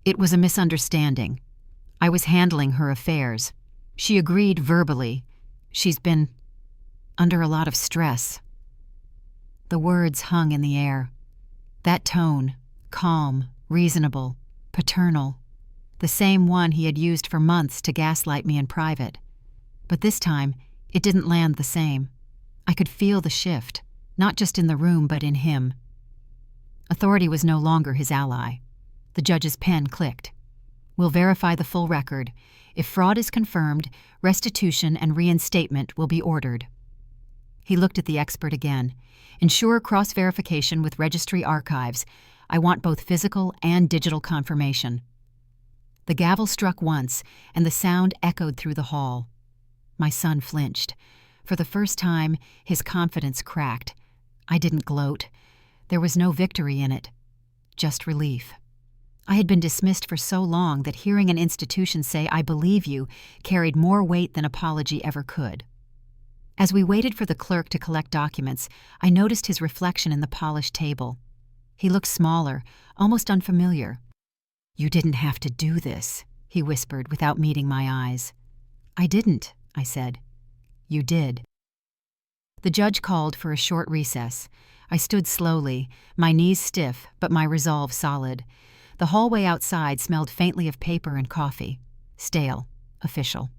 "It was a misunderstanding. I was handling her affairs. She agreed verbally. She's been under a lot of stress. The words hung in the air. That tone, calm, reasonable, paternal, the same one he had used for months to gaslight me in private. But this time, it didn't land the same. I could feel the shift, not just in the room but in him. Authority was no longer his ally. The judge's pen clicked. We'll verify the full record. If fraud is confirmed, restitution and reinstatement will be ordered. He looked at the expert again. Ensure cross-verification with registry archives. I want both physical and digital confirmation. The gavel struck once, and the sound echoed through the hall. My son flinched. For the first time, his confidence cracked. I didn't gloat. There was no victory in it, just relief. I had been dismissed for so long that hearing an institution say, "I believe you," carried more weight than apology ever could. As we waited for the clerk to collect documents, I noticed his reflection in the polished table. He looked smaller, almost unfamiliar. "You didn't have to do this," he whispered without meeting my eyes. "I didn't," I said. "You did." The judge called for a short recess. I stood slowly, my knees stiff but my resolve solid. The hallway outside smelled faintly of paper and coffee. Stale, official.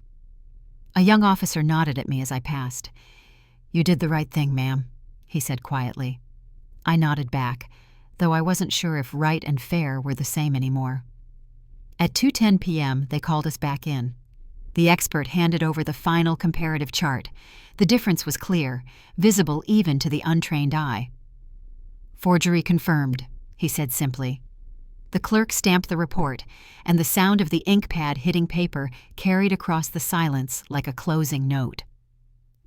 A young officer nodded at me as I passed. "You did the right thing, ma'am," he said quietly. I nodded back, though I wasn't sure if right and fair were the same anymore. At 2:10 p.m., they called us back in. The expert handed over the final comparative chart. The difference was clear, visible even to the untrained eye. "Forgery confirmed," he said simply. The clerk stamped the report, and the sound of the ink pad hitting paper carried across the silence like a closing note.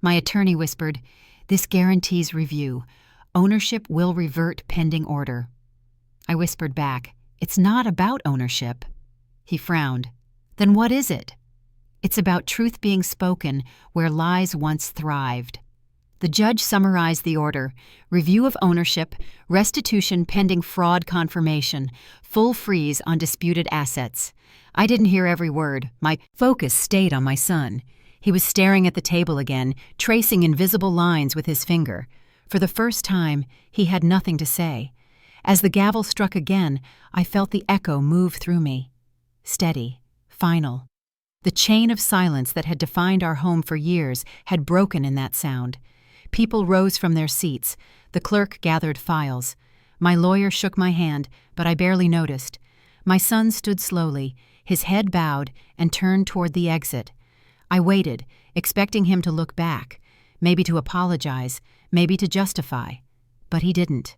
My attorney whispered, "This guarantees review. Ownership will revert pending order." I whispered back, "It's not about ownership." He frowned. "Then what is it?" "It's about truth being spoken where lies once thrived." The judge summarized the order: review of ownership, restitution pending fraud confirmation, full freeze on disputed assets. I didn't hear every word. My focus stayed on my son. He was staring at the table again, tracing invisible lines with his finger. For the first time, he had nothing to say. As the gavel struck again, I felt the echo move through me. Steady, final. The chain of silence that had defined our home for years had broken in that sound. People rose from their seats. The clerk gathered files. My lawyer shook my hand, but I barely noticed. My son stood slowly, his head bowed, and turned toward the exit. I waited, expecting him to look back, maybe to apologize, maybe to justify. But he didn't.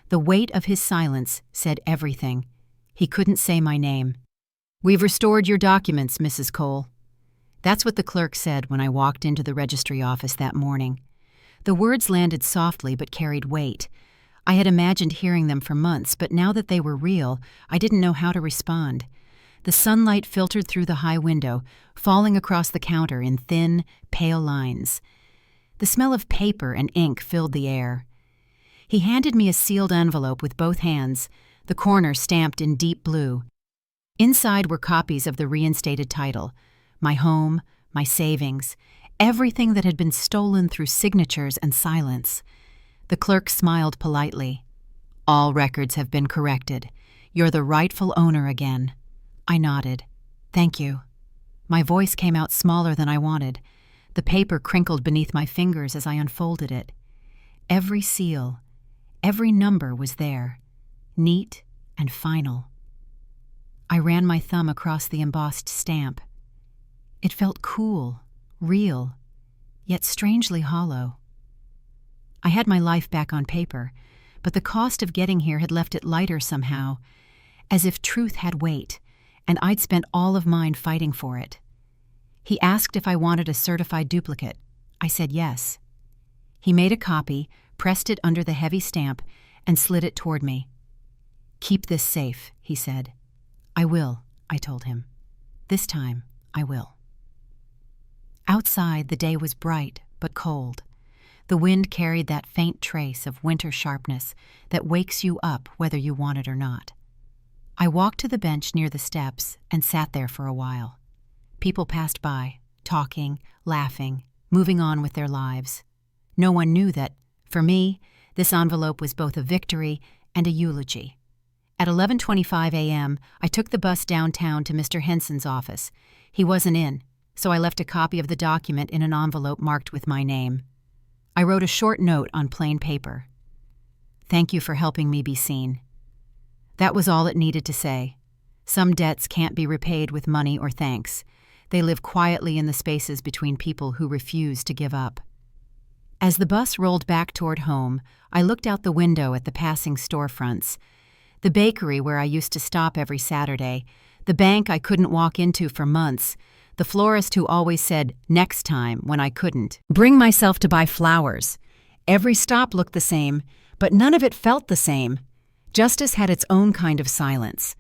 The weight of his silence said everything. He couldn't say my name. "We've restored your documents, Mrs. Cole." That's what the clerk said when I walked into the registry office that morning. The words landed softly but carried weight. I had imagined hearing them for months, but now that they were real, I didn't know how to respond. The sunlight filtered through the high window, falling across the counter in thin, pale lines. The smell of paper and ink filled the air. He handed me a sealed envelope with both hands, the corner stamped in deep blue. Inside were copies of the reinstated title, my home, my savings, everything that had been stolen through signatures and silence. The clerk smiled politely. "All records have been corrected. You're the rightful owner again." I nodded. "Thank you." My voice came out smaller than I wanted. The paper crinkled beneath my fingers as I unfolded it. Every seal, every number was there, neat and final. I ran my thumb across the embossed stamp. It felt cool, real, yet strangely hollow. I had my life back on paper, but the cost of getting here had left it lighter somehow, as if truth had weight, and I'd spent all of mine fighting for it. He asked if I wanted a certified duplicate. I said yes. He made a copy, pressed it under the heavy stamp, and slid it toward me. "Keep this safe," he said. "I will," I told him. "This time, I will." Outside, the day was bright but cold. The wind carried that faint trace of winter sharpness that wakes you up whether you want it or not. I walked to the bench near the steps and sat there for a while. People passed by, talking, laughing, moving on with their lives. No one knew that, for me, this envelope was both a victory and a eulogy. At 11:25 a.m., I took the bus downtown to Mr. Henson's office. He wasn't in, so I left a copy of the document in an envelope marked with my name. I wrote a short note on plain paper. "Thank you for helping me be seen." That was all it needed to say. Some debts can't be repaid with money or thanks. They live quietly in the spaces between people who refuse to give up. As the bus rolled back toward home, I looked out the window at the passing storefronts. The bakery where I used to stop every Saturday, the bank I couldn't walk into for months, the florist who always said, "next time," when I couldn't. Bring myself to buy flowers. Every stop looked the same, but none of it felt the same. Justice had its own kind of silence.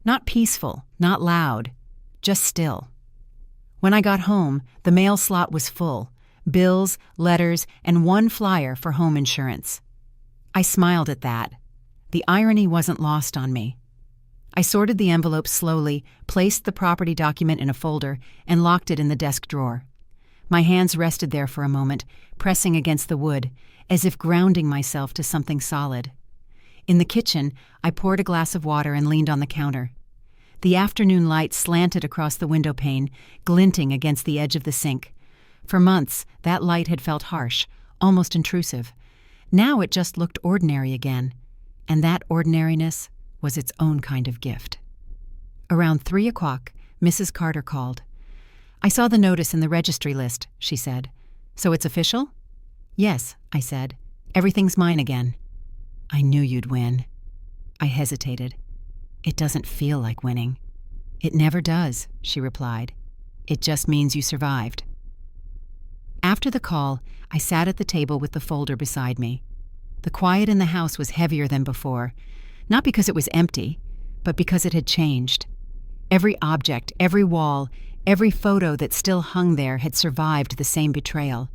Not peaceful, not loud, just still. When I got home, the mail slot was full. Bills, letters, and one flyer for home insurance. I smiled at that. The irony wasn't lost on me. I sorted the envelope slowly, placed the property document in a folder, and locked it in the desk drawer. My hands rested there for a moment, pressing against the wood, as if grounding myself to something solid. In the kitchen, I poured a glass of water and leaned on the counter. The afternoon light slanted across the window pane, glinting against the edge of the sink. For months, that light had felt harsh, almost intrusive. Now it just looked ordinary again, and that ordinariness was its own kind of gift. Around 3 o'clock, Mrs. Carter called. "I saw the notice in the registry list," she said. "So it's official?" "Yes," I said. "Everything's mine again." "I knew you'd win." I hesitated. "It doesn't feel like winning." "It never does," she replied. "It just means you survived." After the call, I sat at the table with the folder beside me. The quiet in the house was heavier than before, not because it was empty, but because it had changed. Every object, every wall, every photo that still hung there had survived the same betrayal.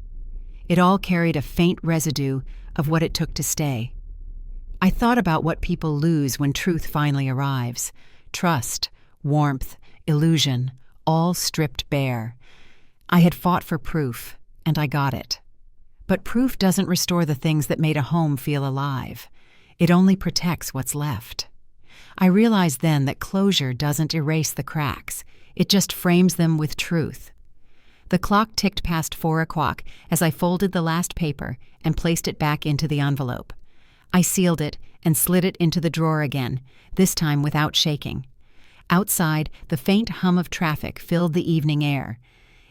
It all carried a faint residue of what it took to stay. I thought about what people lose when truth finally arrives. Trust, warmth, illusion, all stripped bare. I had fought for proof, and I got it. But proof doesn't restore the things that made a home feel alive. It only protects what's left. I realized then that closure doesn't erase the cracks. It just frames them with truth. The clock ticked past 4 o'clock as I folded the last paper and placed it back into the envelope. I sealed it and slid it into the drawer again, this time without shaking. Outside, the faint hum of traffic filled the evening air.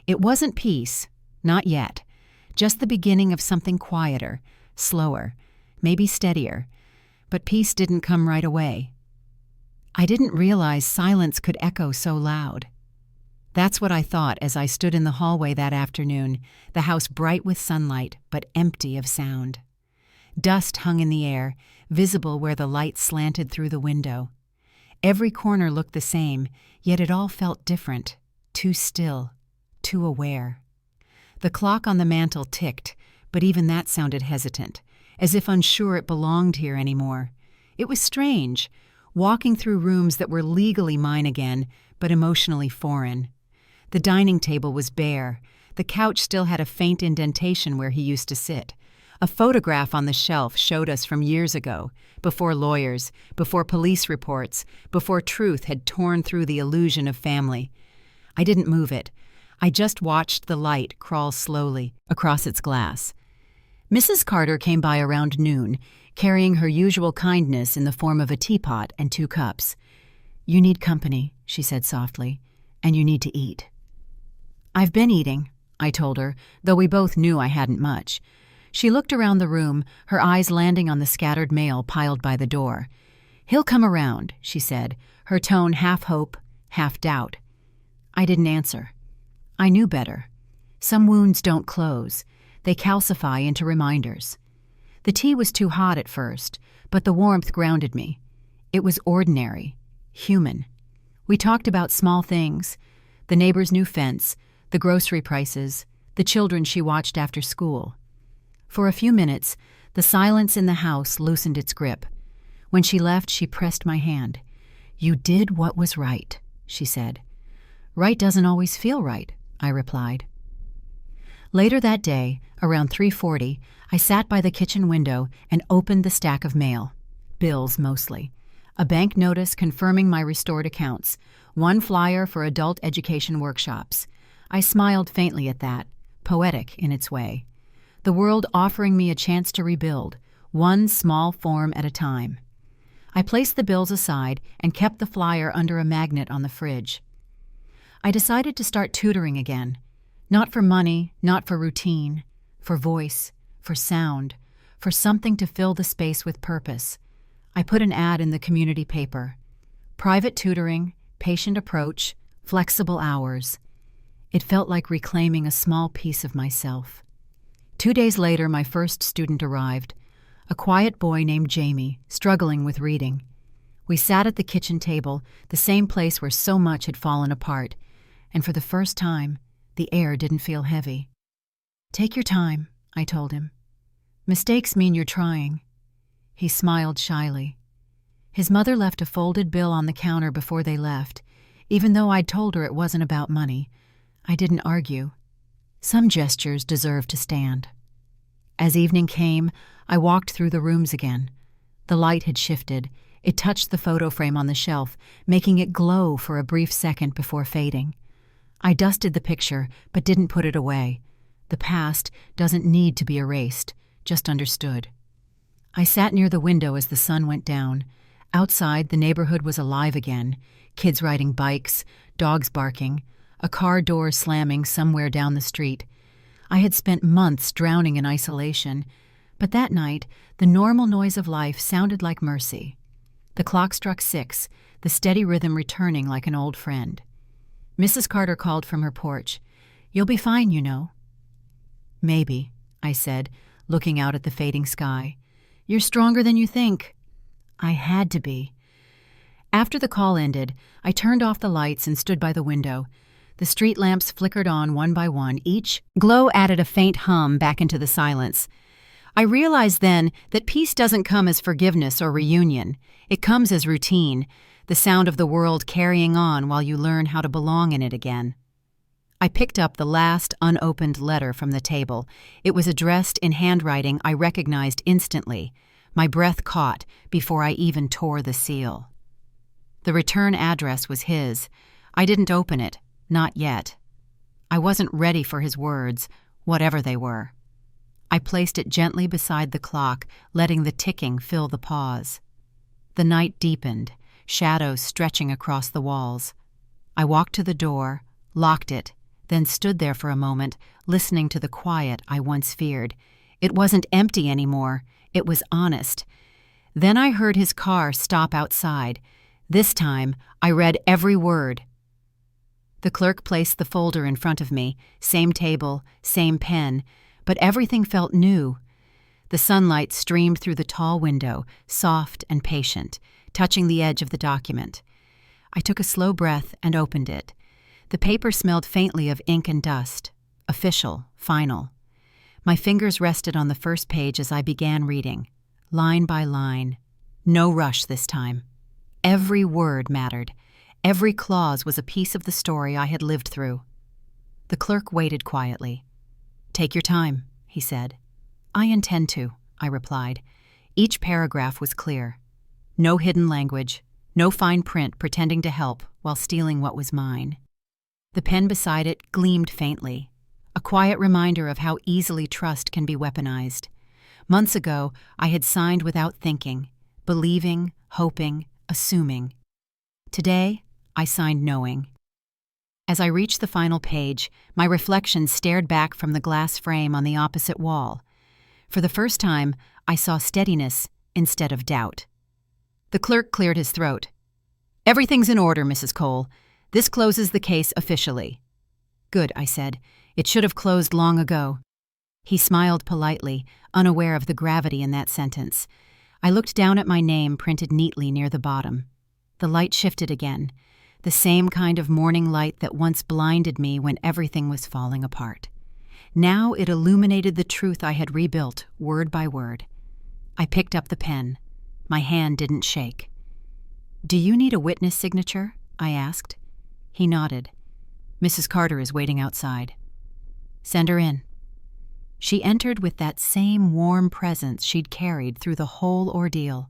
It wasn't peace, not yet, just the beginning of something quieter, slower, maybe steadier. But peace didn't come right away. I didn't realize silence could echo so loud. That's what I thought as I stood in the hallway that afternoon, the house bright with sunlight but empty of sound. Dust hung in the air, visible where the light slanted through the window. Every corner looked the same, yet it all felt different, too still, too aware. The clock on the mantel ticked, but even that sounded hesitant, as if unsure it belonged here anymore. It was strange, walking through rooms that were legally mine again, but emotionally foreign. The dining table was bare. The couch still had a faint indentation where he used to sit. A photograph on the shelf showed us from years ago, before lawyers, before police reports, before truth had torn through the illusion of family. I didn't move it. I just watched the light crawl slowly across its glass. Mrs. Carter came by around noon, carrying her usual kindness in the form of a teapot and 2 cups. "You need company," she said softly, "and you need to eat." "I've been eating," I told her, though we both knew I hadn't much. She looked around the room, her eyes landing on the scattered mail piled by the door. "He'll come around," she said, her tone half hope, half doubt. I didn't answer. I knew better. Some wounds don't close. They calcify into reminders. The tea was too hot at first, but the warmth grounded me. It was ordinary, human. We talked about small things, the neighbor's new fence, the grocery prices, the children she watched after school. For a few minutes, the silence in the house loosened its grip. When she left, she pressed my hand. "You did what was right," she said. "Right doesn't always feel right," I replied. Later that day, around 3:40, I sat by the kitchen window and opened the stack of mail. Bills, mostly. A bank notice confirming my restored accounts. One flyer for adult education workshops. I smiled faintly at that, poetic in its way. The world offering me a chance to rebuild, one small form at a time. I placed the bills aside and kept the flyer under a magnet on the fridge. I decided to start tutoring again. Not for money, not for routine, for voice, for sound, for something to fill the space with purpose. I put an ad in the community paper. Private tutoring, patient approach, flexible hours. It felt like reclaiming a small piece of myself. 2 days later, my first student arrived, a quiet boy named Jamie, struggling with reading. We sat at the kitchen table, the same place where so much had fallen apart, and for the first time, the air didn't feel heavy. "Take your time," I told him. "Mistakes mean you're trying." He smiled shyly. His mother left a folded bill on the counter before they left. Even though I'd told her it wasn't about money, I didn't argue. Some gestures deserve to stand. As evening came, I walked through the rooms again. The light had shifted. It touched the photo frame on the shelf, making it glow for a brief second before fading. I dusted the picture, but didn't put it away. The past doesn't need to be erased, just understood. I sat near the window as the sun went down. Outside, the neighborhood was alive again. Kids riding bikes, dogs barking, a car door slamming somewhere down the street. I had spent months drowning in isolation, but that night, the normal noise of life sounded like mercy. The clock struck 6, the steady rhythm returning like an old friend. Mrs. Carter called from her porch. "You'll be fine, you know." "Maybe," I said, looking out at the fading sky. "You're stronger than you think." I had to be. After the call ended, I turned off the lights and stood by the window. The street lamps flickered on one by one. Each glow added a faint hum back into the silence. I realized then that peace doesn't come as forgiveness or reunion. It comes as routine, the sound of the world carrying on while you learn how to belong in it again. I picked up the last unopened letter from the table. It was addressed in handwriting I recognized instantly. My breath caught before I even tore the seal. The return address was his. I didn't open it, not yet. I wasn't ready for his words, whatever they were. I placed it gently beside the clock, letting the ticking fill the pause. The night deepened, shadows stretching across the walls. I walked to the door, locked it, then stood there for a moment, listening to the quiet I once feared. It wasn't empty anymore. It was honest. Then I heard his car stop outside. This time, I read every word. The clerk placed the folder in front of me, same table, same pen, but everything felt new. The sunlight streamed through the tall window, soft and patient, touching the edge of the document. I took a slow breath and opened it. The paper smelled faintly of ink and dust. Official, final. My fingers rested on the first page as I began reading, line by line. No rush this time. Every word mattered. Every clause was a piece of the story I had lived through. The clerk waited quietly. "Take your time," he said. "I intend to," I replied. Each paragraph was clear. No hidden language, no fine print pretending to help while stealing what was mine. The pen beside it gleamed faintly, a quiet reminder of how easily trust can be weaponized. Months ago, I had signed without thinking, believing, hoping, assuming. Today, I signed knowing. As I reached the final page, my reflection stared back from the glass frame on the opposite wall. For the first time, I saw steadiness instead of doubt. The clerk cleared his throat. "Everything's in order, Mrs. Cole. This closes the case officially." "Good," I said. "It should have closed long ago." He smiled politely, unaware of the gravity in that sentence. I looked down at my name printed neatly near the bottom. The light shifted again, the same kind of morning light that once blinded me when everything was falling apart. Now it illuminated the truth I had rebuilt, word by word. I picked up the pen. My hand didn't shake. "Do you need a witness signature?" I asked. He nodded. Mrs. Carter is waiting outside. Send her in." She entered with that same warm presence she'd carried through the whole ordeal.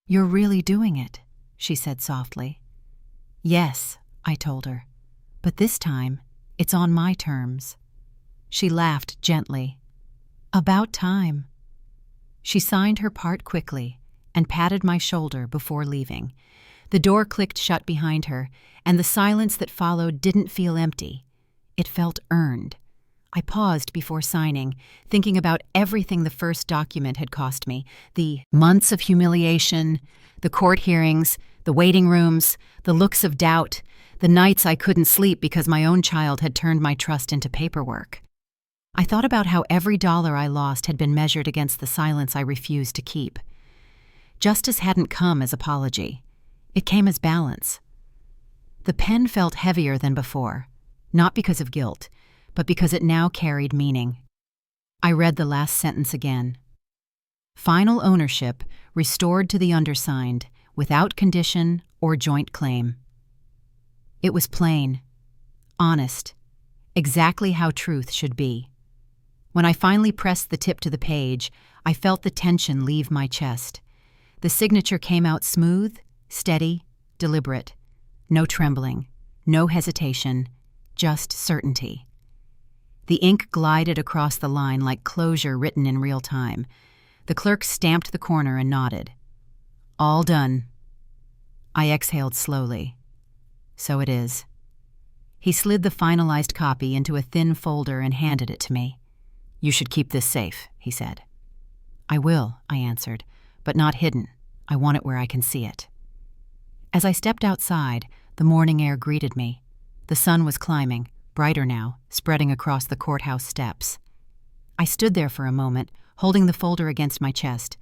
"You're really doing it," she said softly. "Yes," I told her, "but this time it's on my terms." She laughed gently. "About time." She signed her part quickly and patted my shoulder before leaving. The door clicked shut behind her, and the silence that followed didn't feel empty. It felt earned. I paused before signing, thinking about everything the first document had cost me: the months of humiliation, the court hearings, the waiting rooms, the looks of doubt, the nights I couldn't sleep because my own child had turned my trust into paperwork. I thought about how every dollar I lost had been measured against the silence I refused to keep. Justice hadn't come as apology. It came as balance. The pen felt heavier than before, not because of guilt, but because it now carried meaning. I read the last sentence again. "Final ownership restored to the undersigned, without condition or joint claim." It was plain, honest, exactly how truth should be. When I finally pressed the tip to the page, I felt the tension leave my chest. The signature came out smooth, steady, deliberate. No trembling, no hesitation, just certainty. The ink glided across the line like closure written in real time. The clerk stamped the corner and nodded. "All done." I exhaled slowly. "So it is." He slid the finalized copy into a thin folder and handed it to me. "You should keep this safe," he said. "I will," I answered, "but not hidden. I want it where I can see it." As I stepped outside, the morning air greeted me. The sun was climbing, brighter now, spreading across the courthouse steps. I stood there for a moment, holding the folder against my chest.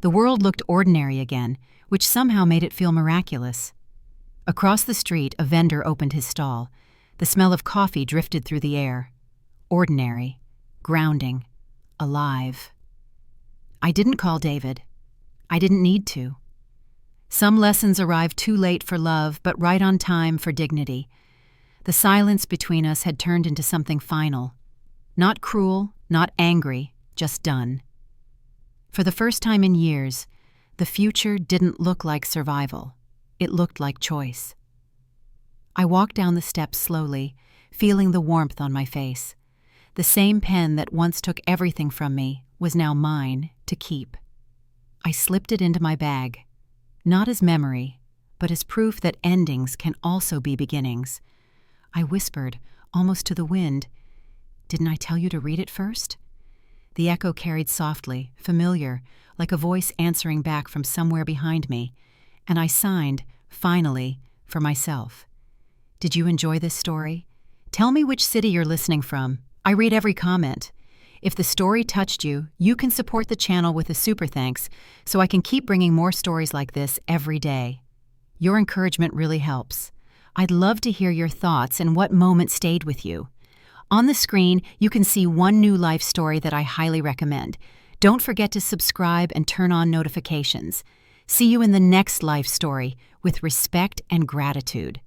The world looked ordinary again, which somehow made it feel miraculous. Across the street, a vendor opened his stall. The smell of coffee drifted through the air. Ordinary, grounding, alive. I didn't call David. I didn't need to. Some lessons arrive too late for love, but right on time for dignity. The silence between us had turned into something final. Not cruel, not angry, just done. For the first time in years, the future didn't look like survival. It looked like choice. I walked down the steps slowly, feeling the warmth on my face. The same pen that once took everything from me was now mine to keep. I slipped it into my bag, not as memory, but as proof that endings can also be beginnings. I whispered, almost to the wind, "Didn't I tell you to read it first?" The echo carried softly, familiar, like a voice answering back from somewhere behind me, and I signed, finally, for myself. Did you enjoy this story? Tell me which city you're listening from. I read every comment. If the story touched you, you can support the channel with a super thanks so I can keep bringing more stories like this every day. Your encouragement really helps. I'd love to hear your thoughts and what moment stayed with you. On the screen, you can see one new life story that I highly recommend. Don't forget to subscribe and turn on notifications. See you in the next life story with respect and gratitude.